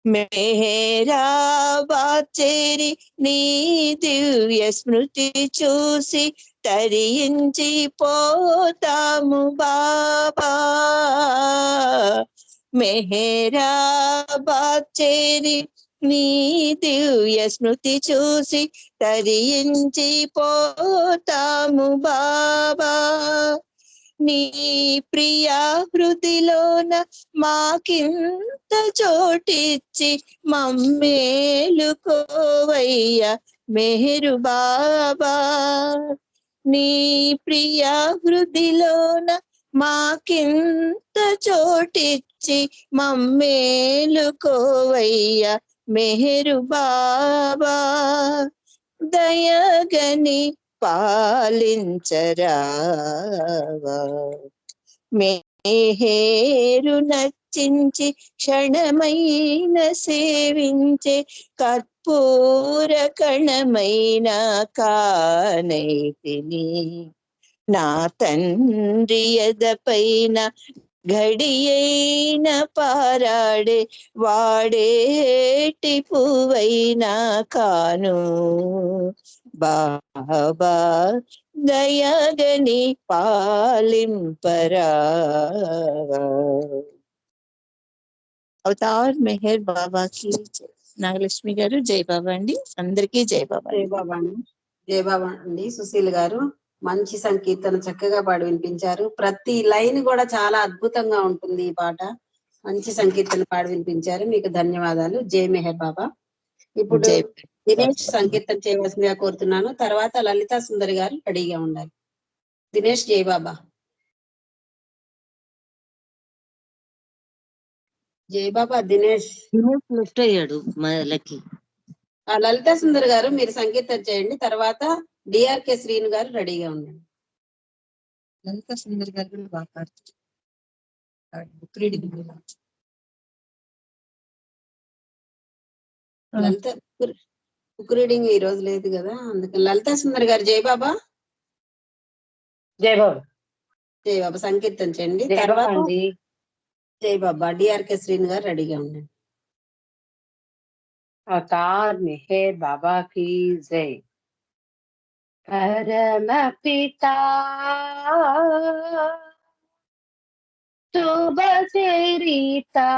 మెహరాబాద్ చేరి నీ దివ్య స్మృతి చూసి తరించి పోతాము బాబా. మెహరాబాద్ చేరి నీ దివ్య స్మృతి చూసి తరించి పోతాము బాబా. నీ ప్రియా హృదిలోన మాకింత చోటిచ్చి మమ్మేలుకోవయ్య మెహరు బాబా. నీ ప్రియా హృదిలోన మాకింత చోటిచ్చి మమ్మేలుకోవయ్య మెహరు బాబా దయగని పాలించరావా. మేహేరు నర్చించి క్షణమైన సేవించే కర్పూర కణమైన కానైతిని. నా తండ్రి ఎదపైన ఘడియైన పారాడే వాడేటి పువ్వైనా కాను. బాబా దయగని పాలింపరావా. అవతార్ మెహర్ బాబాకి జై. నాగలక్ష్మి గారు జై బాబా అండి. అందరికీ జై బాబా. జై బాబా అండి. జై బాబా అండి. సుశీల్ గారు మంచి సంకీర్తన చక్కగా పాడి వినిపించారు. ప్రతి లైన్ కూడా చాలా అద్భుతంగా ఉంటుంది. ఈ పాట మంచి సంకీర్తన పాడి వినిపించారు. మీకు ధన్యవాదాలు. జై మెహర్ బాబా. ఇప్పుడు జై దినేష్ సంకీర్తన చేయవలసిందిగా కోరుతున్నాను. తర్వాత లలితా సుందరి గారు రెడీగా ఉండాలి. దినేష్ జై బాబా. జై బాబా దినేష్. లెఫ్ట్ అయ్యాడు లక్కీ. లలితా సుందర్ గారు మీరు సంకీర్తన చేయండి. తర్వాత డిఆర్కే శ్రీను గారు రెడీగా ఉండండి. లలితా సుందర్ గారు కూడా బాగా పాడుతారు. బుక్ రీడింగ్ లలిత బుక్ రీడింగ్ ఈ రోజు లేదు కదా, అందుకని లలితా సుందర్ గారు జై బాబా. జై బాబా. జై బాబా సంకీర్తన చేయండి. జై బాబా తర్వాత అండి. జై బాబా డిఆర్కే శ్రీను గారు రెడీగా ఉండండి. అవతార్ మెహర్ బాబా की जय. परम पिता शुभ चरिता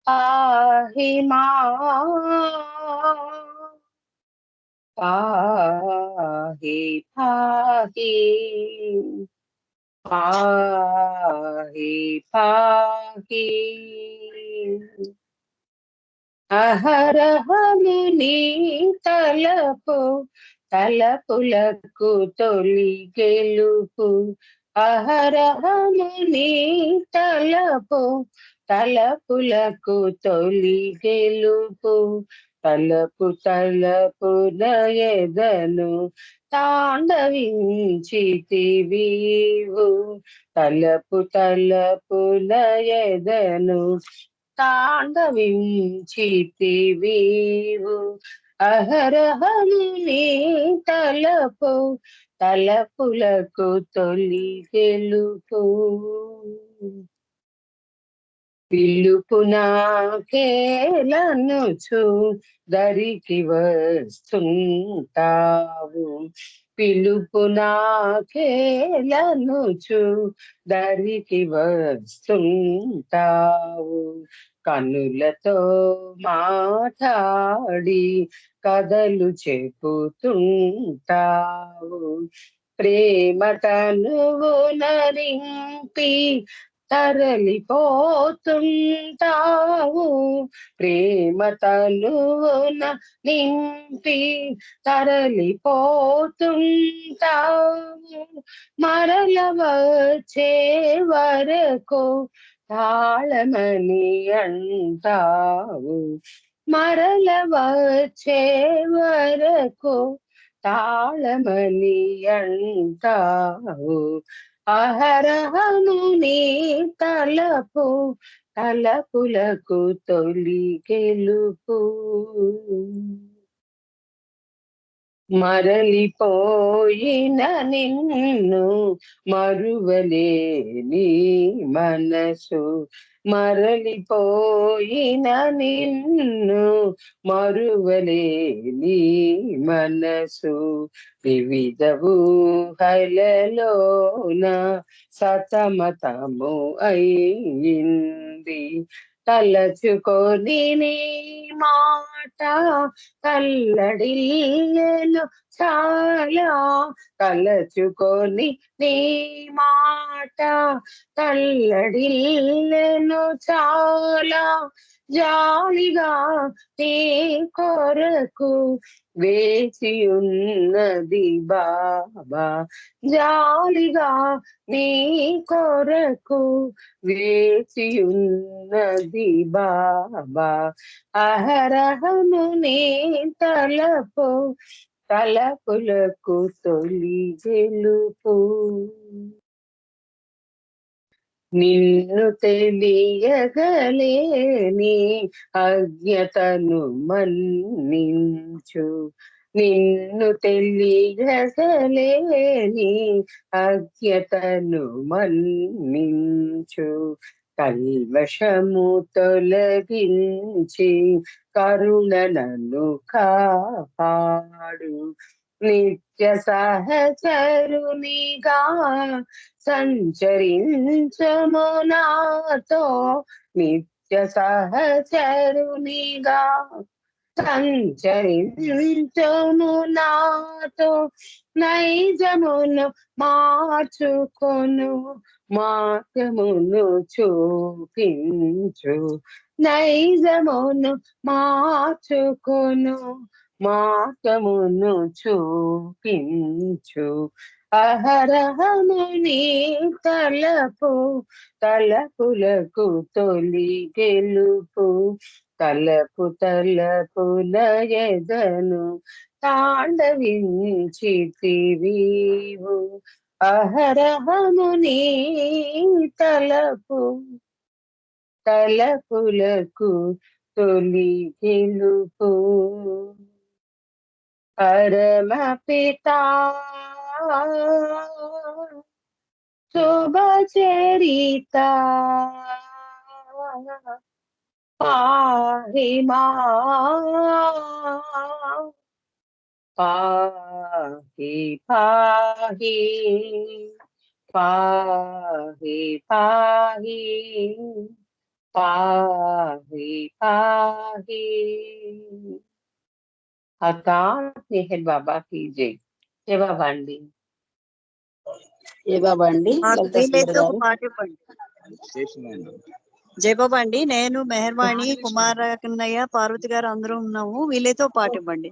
पाहि मां पाहि पाहि पाहि पाहि. అహరహముని తలపు తలపులకు తొలి గెలుపు. అహరహముని తలపు తలపులకు తొలి గెలుపు. తలపు తలపున ఎదను తాండవించితివీవు. తలపు తలపున ఎదను తాండవించితివీవు. అహరహముని తలపు తలపులకు తొలి గెలుపు. పిలుపు నాకేలనుచు దరికి వస్తుంటావు. పిలుపు నాకేలనుచు దరికి వస్తుంటావు. కనులతో మాట్లాడి కథలు చెబుతుంటావు. ప్రేమ తనువున నింపి తరలిపోతుంటావు. ప్రేమ తనువున నింపి తరలిపోతుంటావు. మరల వచ్చే వరకు తాళమని అంటావు. మరల వచ్చే వరకు తాళమని అంటావు. అహరహముని తలపు తలపులకు తొలి గెలుపు. మరలిపోయిన నిన్ను మరువలేని మనసు. మరలిపోయిన నిన్ను మరువలేని మనసు. వివిధ ఊహలలోన సతమతము అయింది. తలచుకొని నీ మాట మాట కల్లడిల్లేను చాలా తలచుకొని నీ మాట కల్లడిల్లేను చాలా జాలిగా నీ కొరకు వేచి ఉన్నది బాబా జాలిగా నీ కొరకు వేచి ఉన్నది బాబా అహరహము నీ తలపులకు తొలి గెలుపు నిన్ను తెలియగలేని అజ్ఞతను మన్నించు నిన్ను తెలియగలేని అజ్ఞతను మన్నించు కల్వశము తొలగించి కరుణను కాపాడు నిత్య సహచరునిగా సంచరించము నాతో నిత్య సహచరునిగా సంచరించము నాతో నైజమును మార్చుకొను మార్గమును చూపించు నైజమును మార్చుకొను మార్గమును చూపించు అహరహము నీ తలపులకు తొలి గెలుపు తలపుల ఎదను తాండవించితివీవు అహరహము నీ తలపులకు తొలి గెలుపు పరమ పితా శుభచరిత పాహి పాహి పాహి పాహి పాహి పాహి పాహి అవతార్ మెహర్ బాబా की जय जय बाबा अंडी ఏ బాబా అండి లలిత సుందరి వీలైతే ఒక గారు పాట ఇవ్వండి. జయబాబా అండి, నేను మెహర్వాణి, కుమార కన్నయ్య, పార్వతి గారు అందరూ ఉన్నాము. వీలైతే ఒక పాట ఇవ్వండి.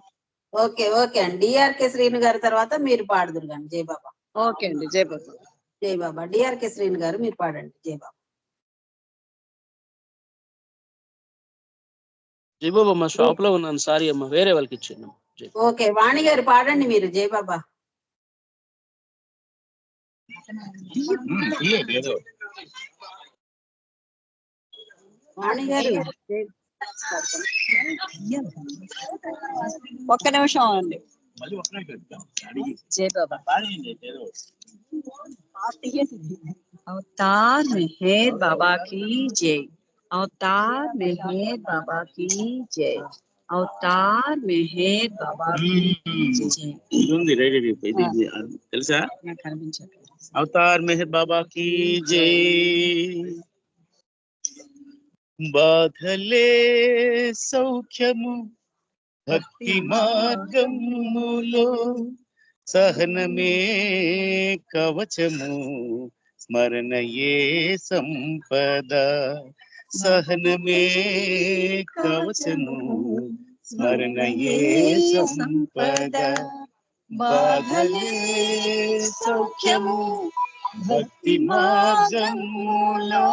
ఓకే ఓకే అండి డిఆర్కే శ్రీను గారి తర్వాత మీరు పాడుదురు కానీ జై బాబా ఓకే అండి, జయబాబా. జై బాబా డిఆర్కే శ్రీను గారు మీరు పాడండి జై బాబా జై బాబా మా షాప్ లో ఉన్నాను సారీ అమ్మా వేరే వాళ్ళకి ఇచ్చాను ఓకే వాణి గారు పాడండి మీరు జై బాబా వాణి గారు ఒక్క నిమిషం అండి. జై బాబా. अवतार मेहर बाबा की जय। अवतार मेहर बाबा की जय। अवतार मेहर बाबा की जय। తెలుసా అవతార్ మెహర్ బాబా की जय బాధలే సౌఖ్యము భక్తి మార్గములో సహనమే కవచము స్మరణయే సంపద సహనమే కవచము స్మరణయే సంపద బాధలే సౌఖ్యము భక్తి మార్గములో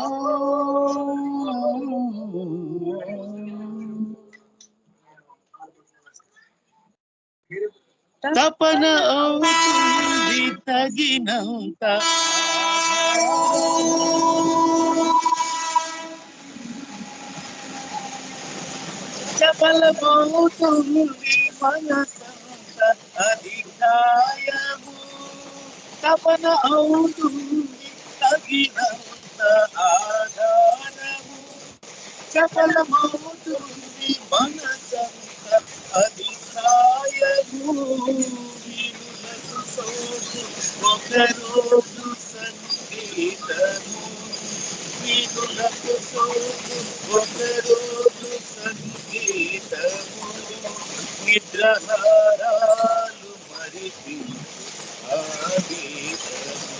తపన అవుతుంది తగినంత చపలమవుతుంది మనసంత అధికాయము తపన అవుతుంది తగినంత ఆధారము చపలమవుతుంది మనసంత అధికాయము వీరులకు సోకు ఒకరోజు సంగీతము వీరులకు సోకు ఒకరోజు సంగీతము నిద్రహారాలు మరిచి ఆ గీతము,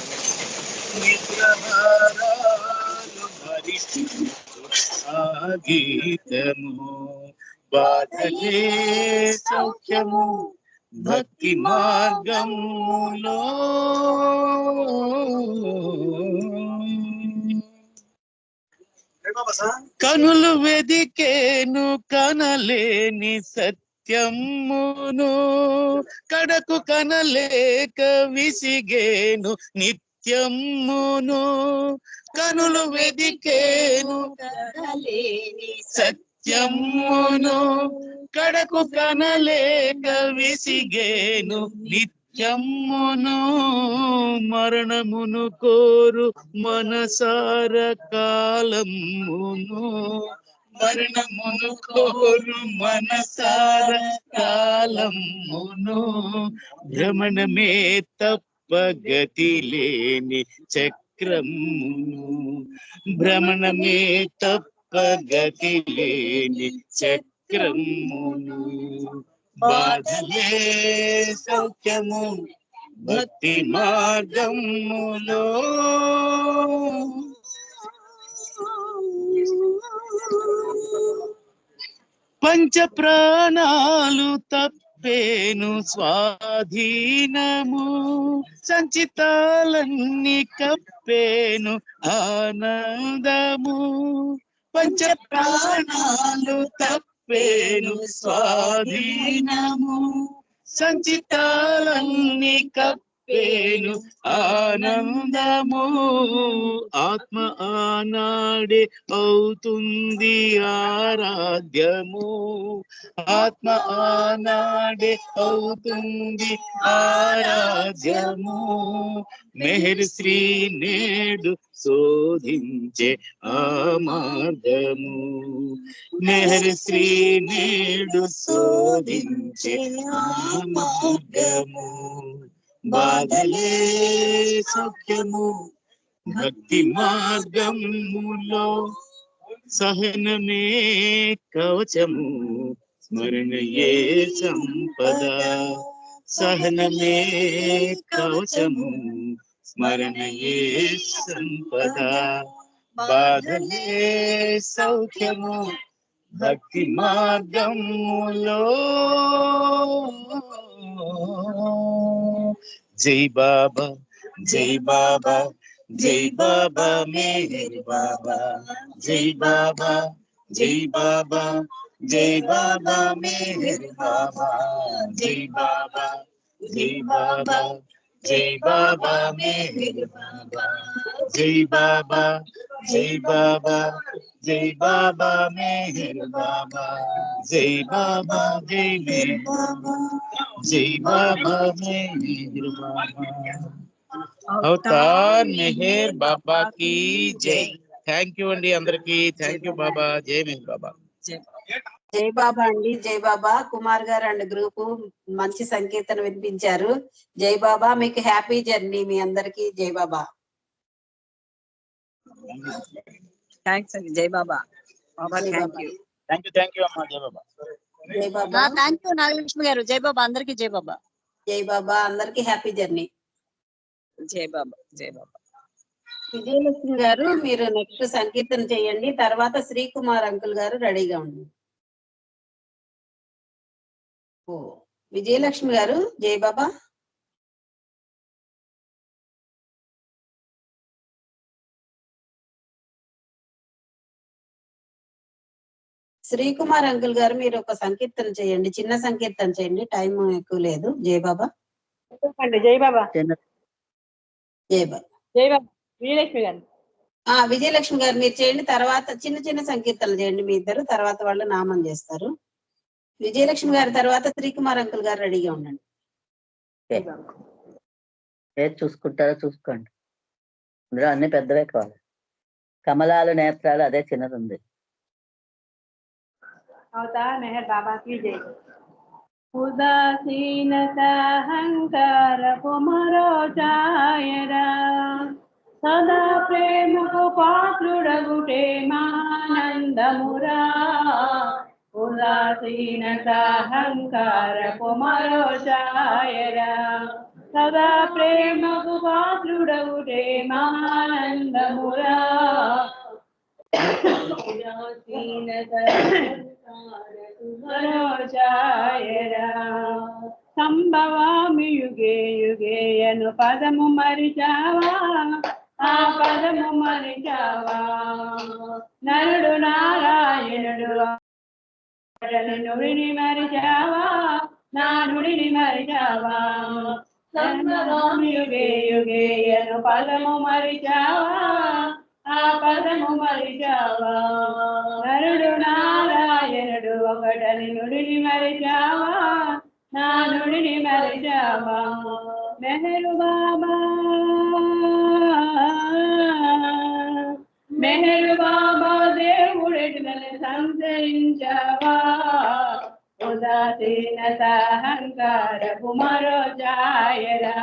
నిద్రహారాలు మరిచి ఆ గీతము, బాధలే సౌఖ్యము భక్తి మార్గములో, కనులు వెదికేను కనలేని సత్యమును, కడకు కనలేక విసిగేను నిత్యమును, కనులు వెదికేను కనలేని సత్యమును, కడకు కనలేక విసిగేను నిత్యమును, మరణమును కోరు మనసార కాలమును, మరణమును కోరు మనసార కాలమును, భ్రమణమే తప్ప గతి లేని చక్రమును, భ్రమణమే తప్ప గతి లేని చక్రమును, బాధలే సౌఖ్యము భక్తి మార్గములో, పంచ ప్రాణాలు తప్పేను స్వాధీనము, సంచితాలన్నీ కప్పేను ఆనందము, పంచ ప్రాణాలు తప్పేను స్వాధీనము, సంచితాలన్నీ కప్పేను ఆనందము, ఆత్మ ఆనాడే అవుతుంది ఆరాధ్యము, ఆత్మ ఆనాడే అవుతుంది ఆరాధ్యము, మెహర్ శ్రీ నేడు శోధించే ఆ మార్గము, మెహర్ శ్రీ నేడు శోధించే ఆ మార్గము, బాధలే సౌఖ్యము భక్తి మార్గములో, సహనమే కవచము స్మరణయే సంపద, సహనమే కవచము స్మరణయే సంపద, బాధలే సౌఖ్యము భక్తి మార్గములో. జై బాబా జై బాబా జై బాబా మేహర్ బాబా, జై బాబా జై బాబా జై బాబా మేహర్ బాబా, జై బాబా జై బాబా జై బాబా మేహర్ బాబా, జై బాబా జై బాబా జై బాబా మేహర్ బాబా, జై బాబా జై మేహర్ బాబా, జై బాబా మేహర్ బాబా. అవతార్ మెహర్ బాబా की జై. థ్యాంక్ యూ అండి అందరికి, థ్యాంక్ యూ బాబా, జై మెహర్ బాబా. జై బాబా అండి, జై బాబా. కుమార్ గారు అండ్ గ్రూప్ మంచి సంకీర్తన వినిపించారు. జై బాబా, మీకు హ్యాపీ జర్నీ మీ అందరికి. జై బాబా. థ్యాంక్స్ అండి, జై బాబా. బాబా జై thank Baba. You. Thank you అమ్మా, జై బాబా. జై బాబా. థ్యాంక్ యూ నాగలక్ష్మి గారు. జై బాబా అందరికి, జై బాబా. జై బాబా అందరికి హ్యాపీ జర్నీ. జై బాబా జై బాబా. విజయలక్ష్మి గారు మీరు నెక్స్ట్ సంకీర్తన చేయండి, తర్వాత శ్రీకుమార్ అంకుల్ గారు రెడీగా ఉండండి. ఓ విజయలక్ష్మి గారు జై బాబా. శ్రీకుమార్ అంకుల్ గారు మీరు ఒక సంకీర్తన చేయండి, చిన్న సంకీర్తన చేయండి, టైం ఎక్కువ లేదు. జై బాబా. జై బాబా జై బాబా. జై బాబా. విజయలక్ష్మి గారు విజయలక్ష్మి గారు మీరు చేయండి, తర్వాత చిన్న చిన్న సంకీర్తనలు చేయండి మీ ఇద్దరు, తర్వాత వాళ్ళు నామం చేస్తారు. విజయలక్ష్మి గారి తర్వాత శ్రీకుమార్ అంకుల్ గారు రెడీగా ఉండండి. ఏది చూసుకుంటారో చూసుకోండి, ఇందులో అన్ని పెద్దవే కావాలి. కమలాలు నేత్రాలు అదే చిన్నది ఉంది. అవతార్ మెహర్ బాబా की जय। ఉదాసీనత అహంకారపు మరో ఛాయరా, సదా ప్రేమకు పాత్రుడగుటే మానందమురా, ఉదాసీనత అహంకారపు మరో ఛాయరా సదా ప్రేమకు పాత్రుడవుటే మహానందమురా ఉదాసీనత మరో ఛాయరా సంభవామి యుగే యుగేయను పదము మరిచావా ఆ పదము మరిచావా నరుడు నారాయణుడు నుడిని మరిచావా నా నుడిని మరిచావా సంభవామి యుగే యుగేయను పదము మరిచావా ఆ పదము మరిచావా నరుడు నారాయణుడు ఒకటని నుడిని మరిచావా నా నుడిని మరిచావా మెహరు బాబా మెహరు బాబా దేవుడెట్లని సంచరించావా ఉదాసీనత అహంకారపు మరో ఛాయరా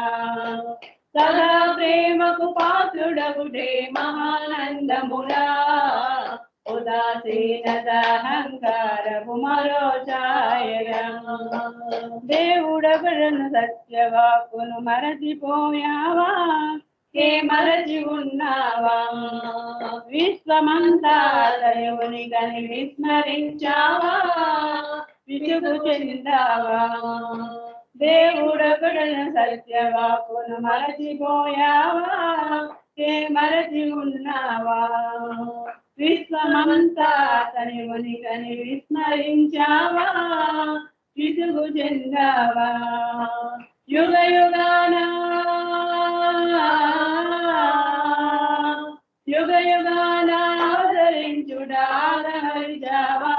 సదా ప్రేమకు పాత్రుడవుడే మహానందమురా ఉదాసీనత అహంకారపు మరో ఛాయరా దేవుడెవరను సత్యవాక్కును మరచిపోయావా ఏ మరచి ఉన్నావా విశ్వమంతా దైవుని గని విస్మరించావా విసుగు చెందావా దేవుడొకడను సత్యవాక్కును మరచిపోయావా ఏ మరచి ఉన్నావా విశ్వమంతా తని ఉనికని విస్మరించావా విసుగు చెందావా యుగ యుగానా యుగ యుగానా అవతరించుడాదహరిచావా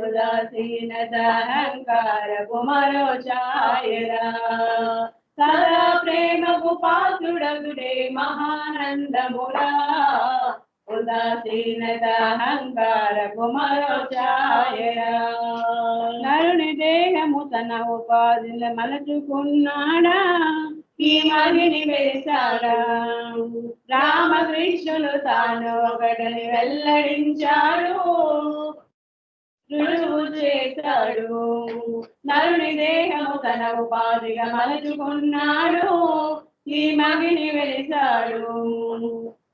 ఉదాసీనత అహంకారపు మరో ఛాయరా సదా ప్రేమకు పాత్రుడగుడే మహానందమురా ఉదాసీనత అహంకారపు మరో ఛాయరా నరుని దేహము తన ఉపాధిని మలచుకున్నాడా ఈ మహిని వేశాడా రామకృష్ణులు తాను ఒకటిని వెల్లడించాడు రుజువు చేశాడు నరుని దేహము తన ఉపాధిగా మలచుకున్నాడు ఈ మహిని వెలిశాడు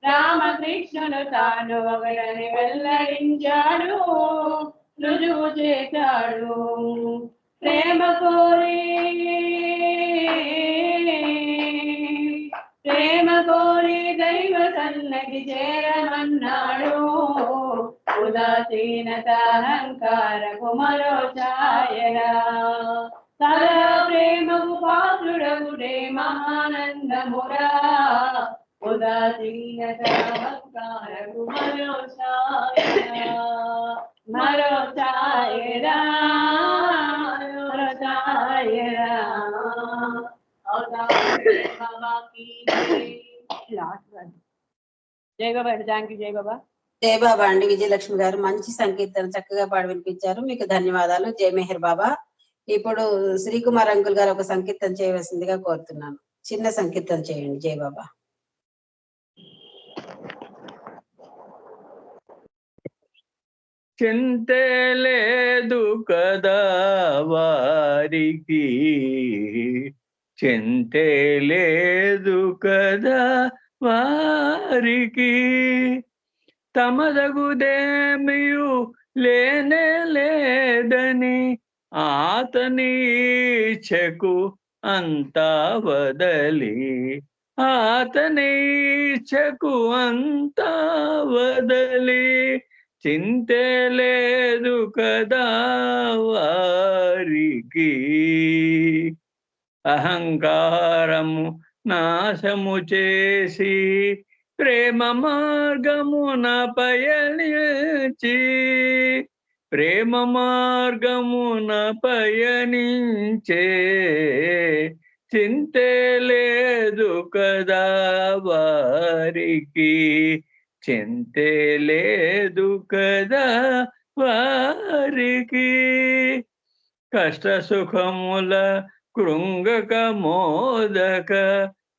రామకృష్ణులు తాను ఒకడని వెల్లడించాడు రుజువు చేశాడు ప్రేమ కోరి దైవ సన్నకి చేరమన్నాడు ఉదాసీనత అహంకారపు మరో ఛాయరా సదా ప్రేమకు పాత్రుడవుడే మహానందమురా ఉదాసీనత అహంకారపు మరో ఛాయరా మరో ఛాయరా మరో ఛాయరా బాబా की జై బాబా అండి థ్యాంక్ యూ జై బాబా జై బాబా అండి. విజయలక్ష్మి గారు మంచి సంకీర్తన చక్కగా పాడి వినిపించారు, మీకు ధన్యవాదాలు. జై మెహర్ బాబా. ఇప్పుడు శ్రీకుమార్ అంకుల్ గారు ఒక సంకీర్తన చేయవలసిందిగా కోరుతున్నాను. చిన్న సంకీర్తన చేయండి. జై బాబా. చింతే లేదు కదా వారికి, చింతే లేదు కదా వారికి, తమదగుదేమియు లేనే లేదని ఆతని చెకు అంతా వదలి, ఆతని చెకు అంతా వదలి, చింతే లేదు కదా వారికి. అహంకారము నాశము చేసి ప్రేమ మార్గమున పయనించి, ప్రేమ మార్గమున పయనించే, చింతే లేదు కదా వారికి, చింతే లేదు కదా వారికి. కష్ట సుఖముల కృంగక మోదక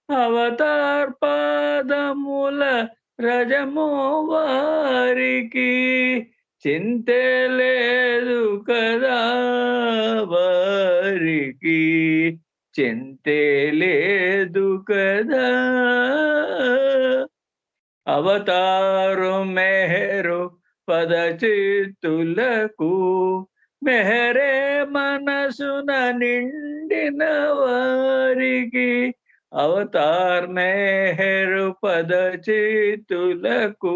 అవతార్పాదముల రజమో వారికి, చింతే లేదు కదా వారికి, చింతే లేదు కదా. అవతారు మెహరు పదచిత్తులకు, మెహరే మనసున నిండిన వారికి. అవతార్ మెహరు పదచిత్తులకు,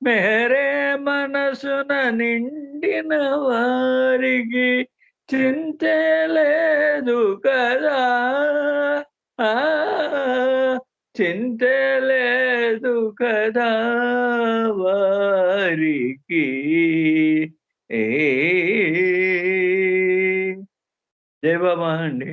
మెహరే మనసున నిండిన వారికి. చింతే లేదు కదా, చింతే లేదు కదా వారికి. జై బాబా అండి.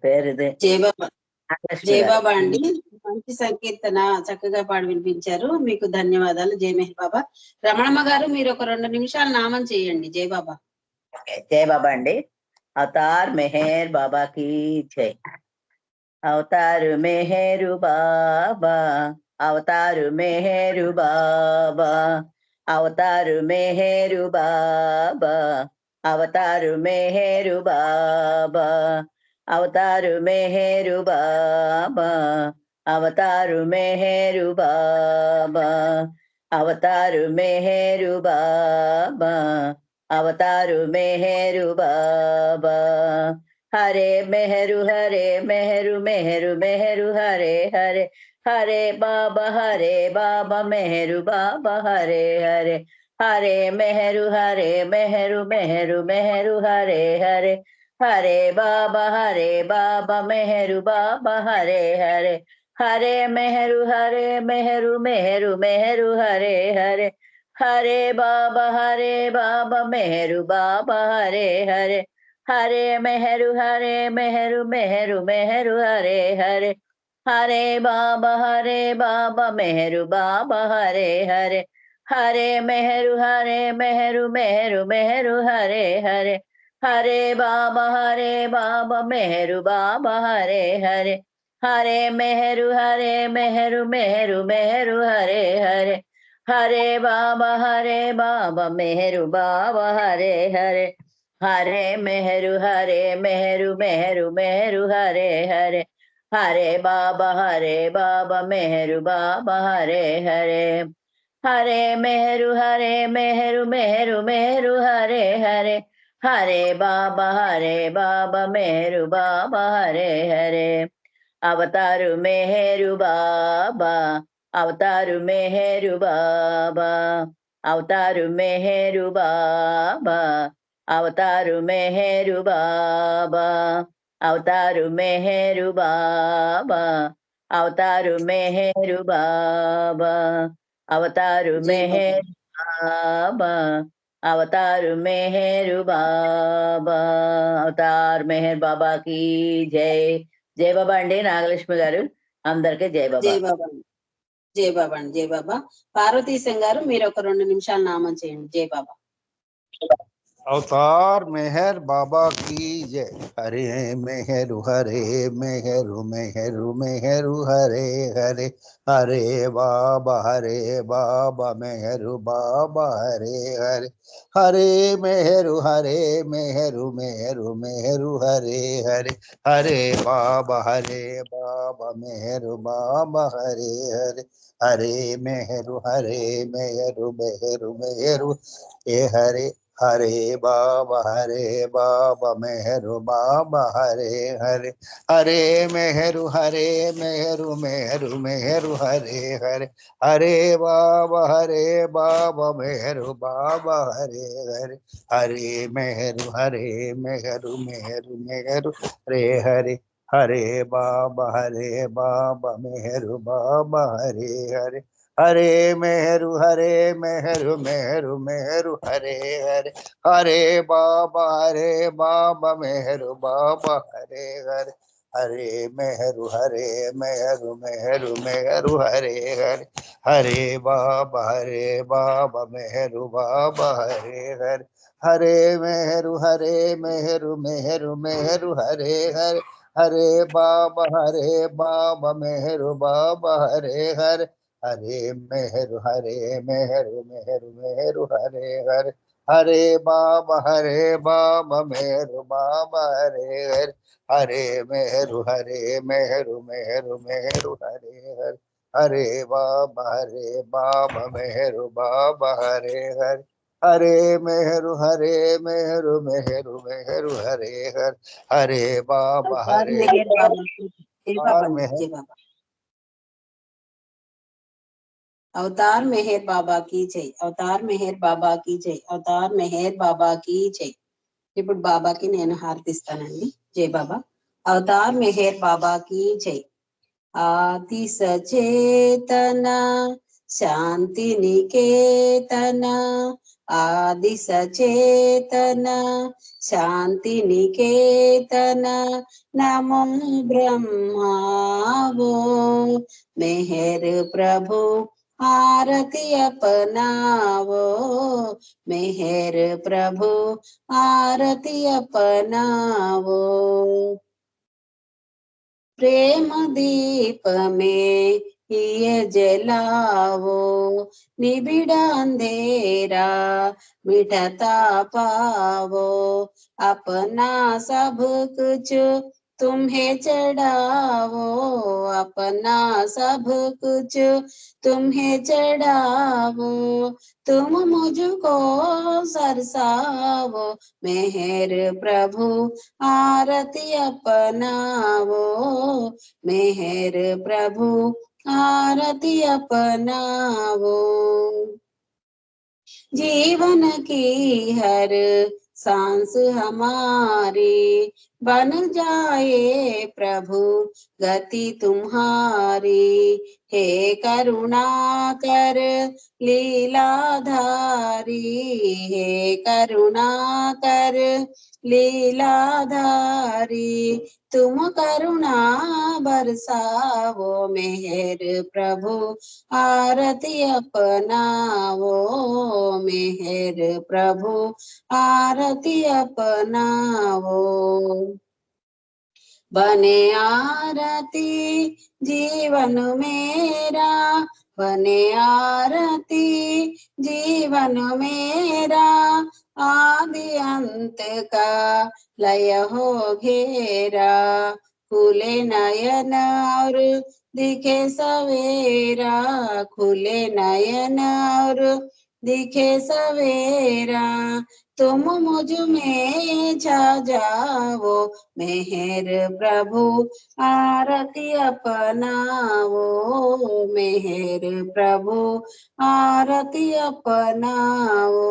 పేరు ఇదే. జయబాబా. నాగలక్ష్మి జయబాబా గారు. అండి, మంచి సంకీర్తన చక్కగా పాడి వినిపించారు, మీకు ధన్యవాదాలు. జయ మెహర్ బాబా. రమణమ్మ గారు, మీరు ఒక 2 నిమిషాలు నామం చేయండి. జయబాబా. జై బాబా అండి. అవతార్ మెహర్ బాబా की जय. అవతారు మెహరు బాబా, అవతారు మెహరు బాబా, అవతారు మెహరు బాబా, అవతారు మెహరు బాబా, అవతారు మెహరు బాబా, అవతారు మెహరు బాబా, అవతారు మెహరు బాబా, అవతారు మెహరు బాబా. హరే మెహరు హరే మెహరు మెహరు మెహరు హరే హరే, హరే బాబా మెహరు బాబా హరే హరే, హరే మెహరు మెహరు మెహరు హరే హరే, హరే బాబా మెహరు బాబా హరే హరే, హరే మెహరు మెహరు మెహరు హరే హరే, హరే బాబా మెహరు బాబా హరే హరే, హరే మెహరు మెహరు మెహరు హరే హరే, హరే బాబా మెహరు బాబా హరే హరే, హరే మెహరు మెహరు మెహరు హరే హరే, హరే బాబా మెహరు బాబా హరే హరే, హరే మెహరు మెహరు మెహరు హరే హరే, హరే బాబా మెహరు బాబా హరే హరే, హరే మెహరు మెహరు మెహరు హరే హరే, హరే బాబా మెహరు బాబా హరే హరే, హరే మెహరు మెహరు హరే హరే, హరే బాబా మెహరు బాబా హరే హరే. అవతారు మెహరు బాబా, అవతారు మెహరు బాబా, అవతారు మెహరు బాబా, అవతారు మెహరు బాబా, అవతారు మెహరు బాబా, అవతారు మెహరు బాబా, అవతారు మెహరు బాబా, అవతారు మెహరు బాబా. అవతార్ మెహర్ బాబా की జై. జై బాబా అండి. నాగలక్ష్మి గారు, అందరికీ జై బాబా. జయ బాబా. జయ బాబా అండి. జయ బాబా. పార్వతీశం గారు, మీరు ఒక 2 నిమిషాలు నామం చేయండి. జయ బాబా. अवतार मेहर बाबा की जय. हरे मेहरु मेहरु मेहरु हरे हरे, हरे बाबा मेहरु बाबा हरे हरे, हरे मेहरु मेहरु मेहरु हरे हरे, हरे बाबा मेहरु बाबा हरे हरे, हरे मेहरु मेहरु ए हरे, हरे बाबा मेहरु बाबा हरे हरे, हरे मेहरु मेहरु हरे हरे, हरे बाबा मेहरु बाबा हरे हरे, हरे मेहरु मेहरु रे हरे, हरे बाबा मेहरु बाबा हरे हरे, हरे मेहरु मेहरु हरे हरे, हरे बाबा मेहरु बाबा हरे हरे, हरे मेहरु मेहरु हरे हरे, हरे बाबा मेहरु बाबा हरे हरे, हरे मेहरु मेहरु हरे हरे, हरे बाबा मेहरु बाबा हरे हरे, हरे मेहरु हरे मेहरु मेहरु मेहरु हरे हरे हरे बाबा मेहरु बाबा हरे हरे हरे मेहरु मेहरु मेहरु हरे हरे हरे बाबा मेहरु बाबा हरे हरे हरे मेहरु मेहरु मेहरु मेहरु हरे हरे हरे बाबा अवतार मेहर बाबा की जय बाबा जय बाबा। अवतार मेहर बाबा की जय, अवतार मेहर बाबा की जय, अवतार मेहर बाबा की जय। ఇప్పుడు బాబాకి నేను హారతిస్తానండి। జై బాబా। అవతార్ మెహర్ బాబా की जय। आदि सचेतन शांति निकेतन, आदि सचेतन शांति निकेतन, नमो ब्रह्मावो मेहर प्रभु आरती अपनावो, मेहर प्रभु आरती अपनावो। प्रेम दीप में ये जलावो, निबिड़ अंधेरा मिटता पावो, अपना सब कुछ तुम्हें चढ़ावो, अपना सब कुछ तुम्हें चढ़ावो, तुम मुझको सरसावो, मेहर प्रभु आरती अपनावो, मेहर प्रभु आरती अपनावो। जीवन की हर सांस हमारी बन जाए प्रभु गति तुम्हारी, हे करुणा कर लीलाधारी, हे करुणा कर लीलाधारी, तुम करुणा बरसावो, मेहर प्रभु आरती अपनावो, मेहर प्रभु आरती अपनावो। बने आरती जीवन मेरा, बने आरती जीवन मेरा, आदि अंत का लय हो घेरा, खुले नयन और दिखे सवेरा, खुले नयन और दिखे सवेरा, तुम मुझ में छा जाओ, मेहर प्रभु आरती अपनावो, मेहर प्रभु आरती अपनावो।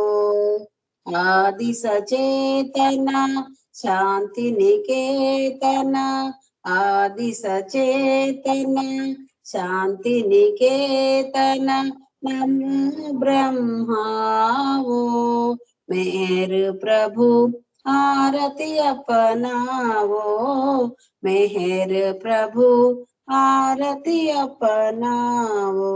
आदि सचेतन शांति निकेतन, आदि सचेतन शांति निकेतन, नमो ब्रह्मावो मेहर प्रभु आरती अपनावो, मेहर प्रभु आरती अपनावो।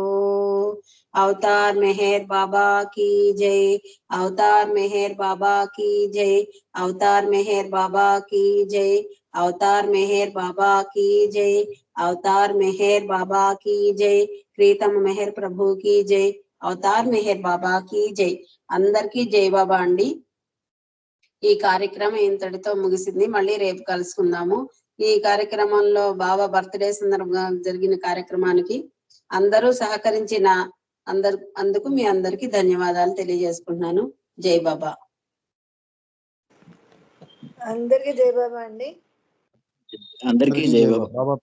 अवतार मेहर बाबा की जय, अवतार मेहर बाबा की जय, अवतार मेहर बाबा की जय, अवतार मेहर बाबा की जय, अवतार मेहर बाबा की जय, प्रीतम मेहर प्रभु की जय, అవతార్ మెహర్ బాబా की जय। అందరికీ జై బాబా అండి। ఈ కార్యక్రమం ఇంతటితో ముగిసింది। మళ్ళీ రేపు కలుసుకుందాము। ఈ కార్యక్రమంలో బాబా బర్త్డే సందర్భంగా జరిగిన కార్యక్రమానికి అందరూ సహకరించిన అందుకు మీ అందరికీ ధన్యవాదాలు తెలియజేసుకుంటున్నాను। జై బాబా। అందరికీ జై బాబా అండి। అందరికీ జై బాబా।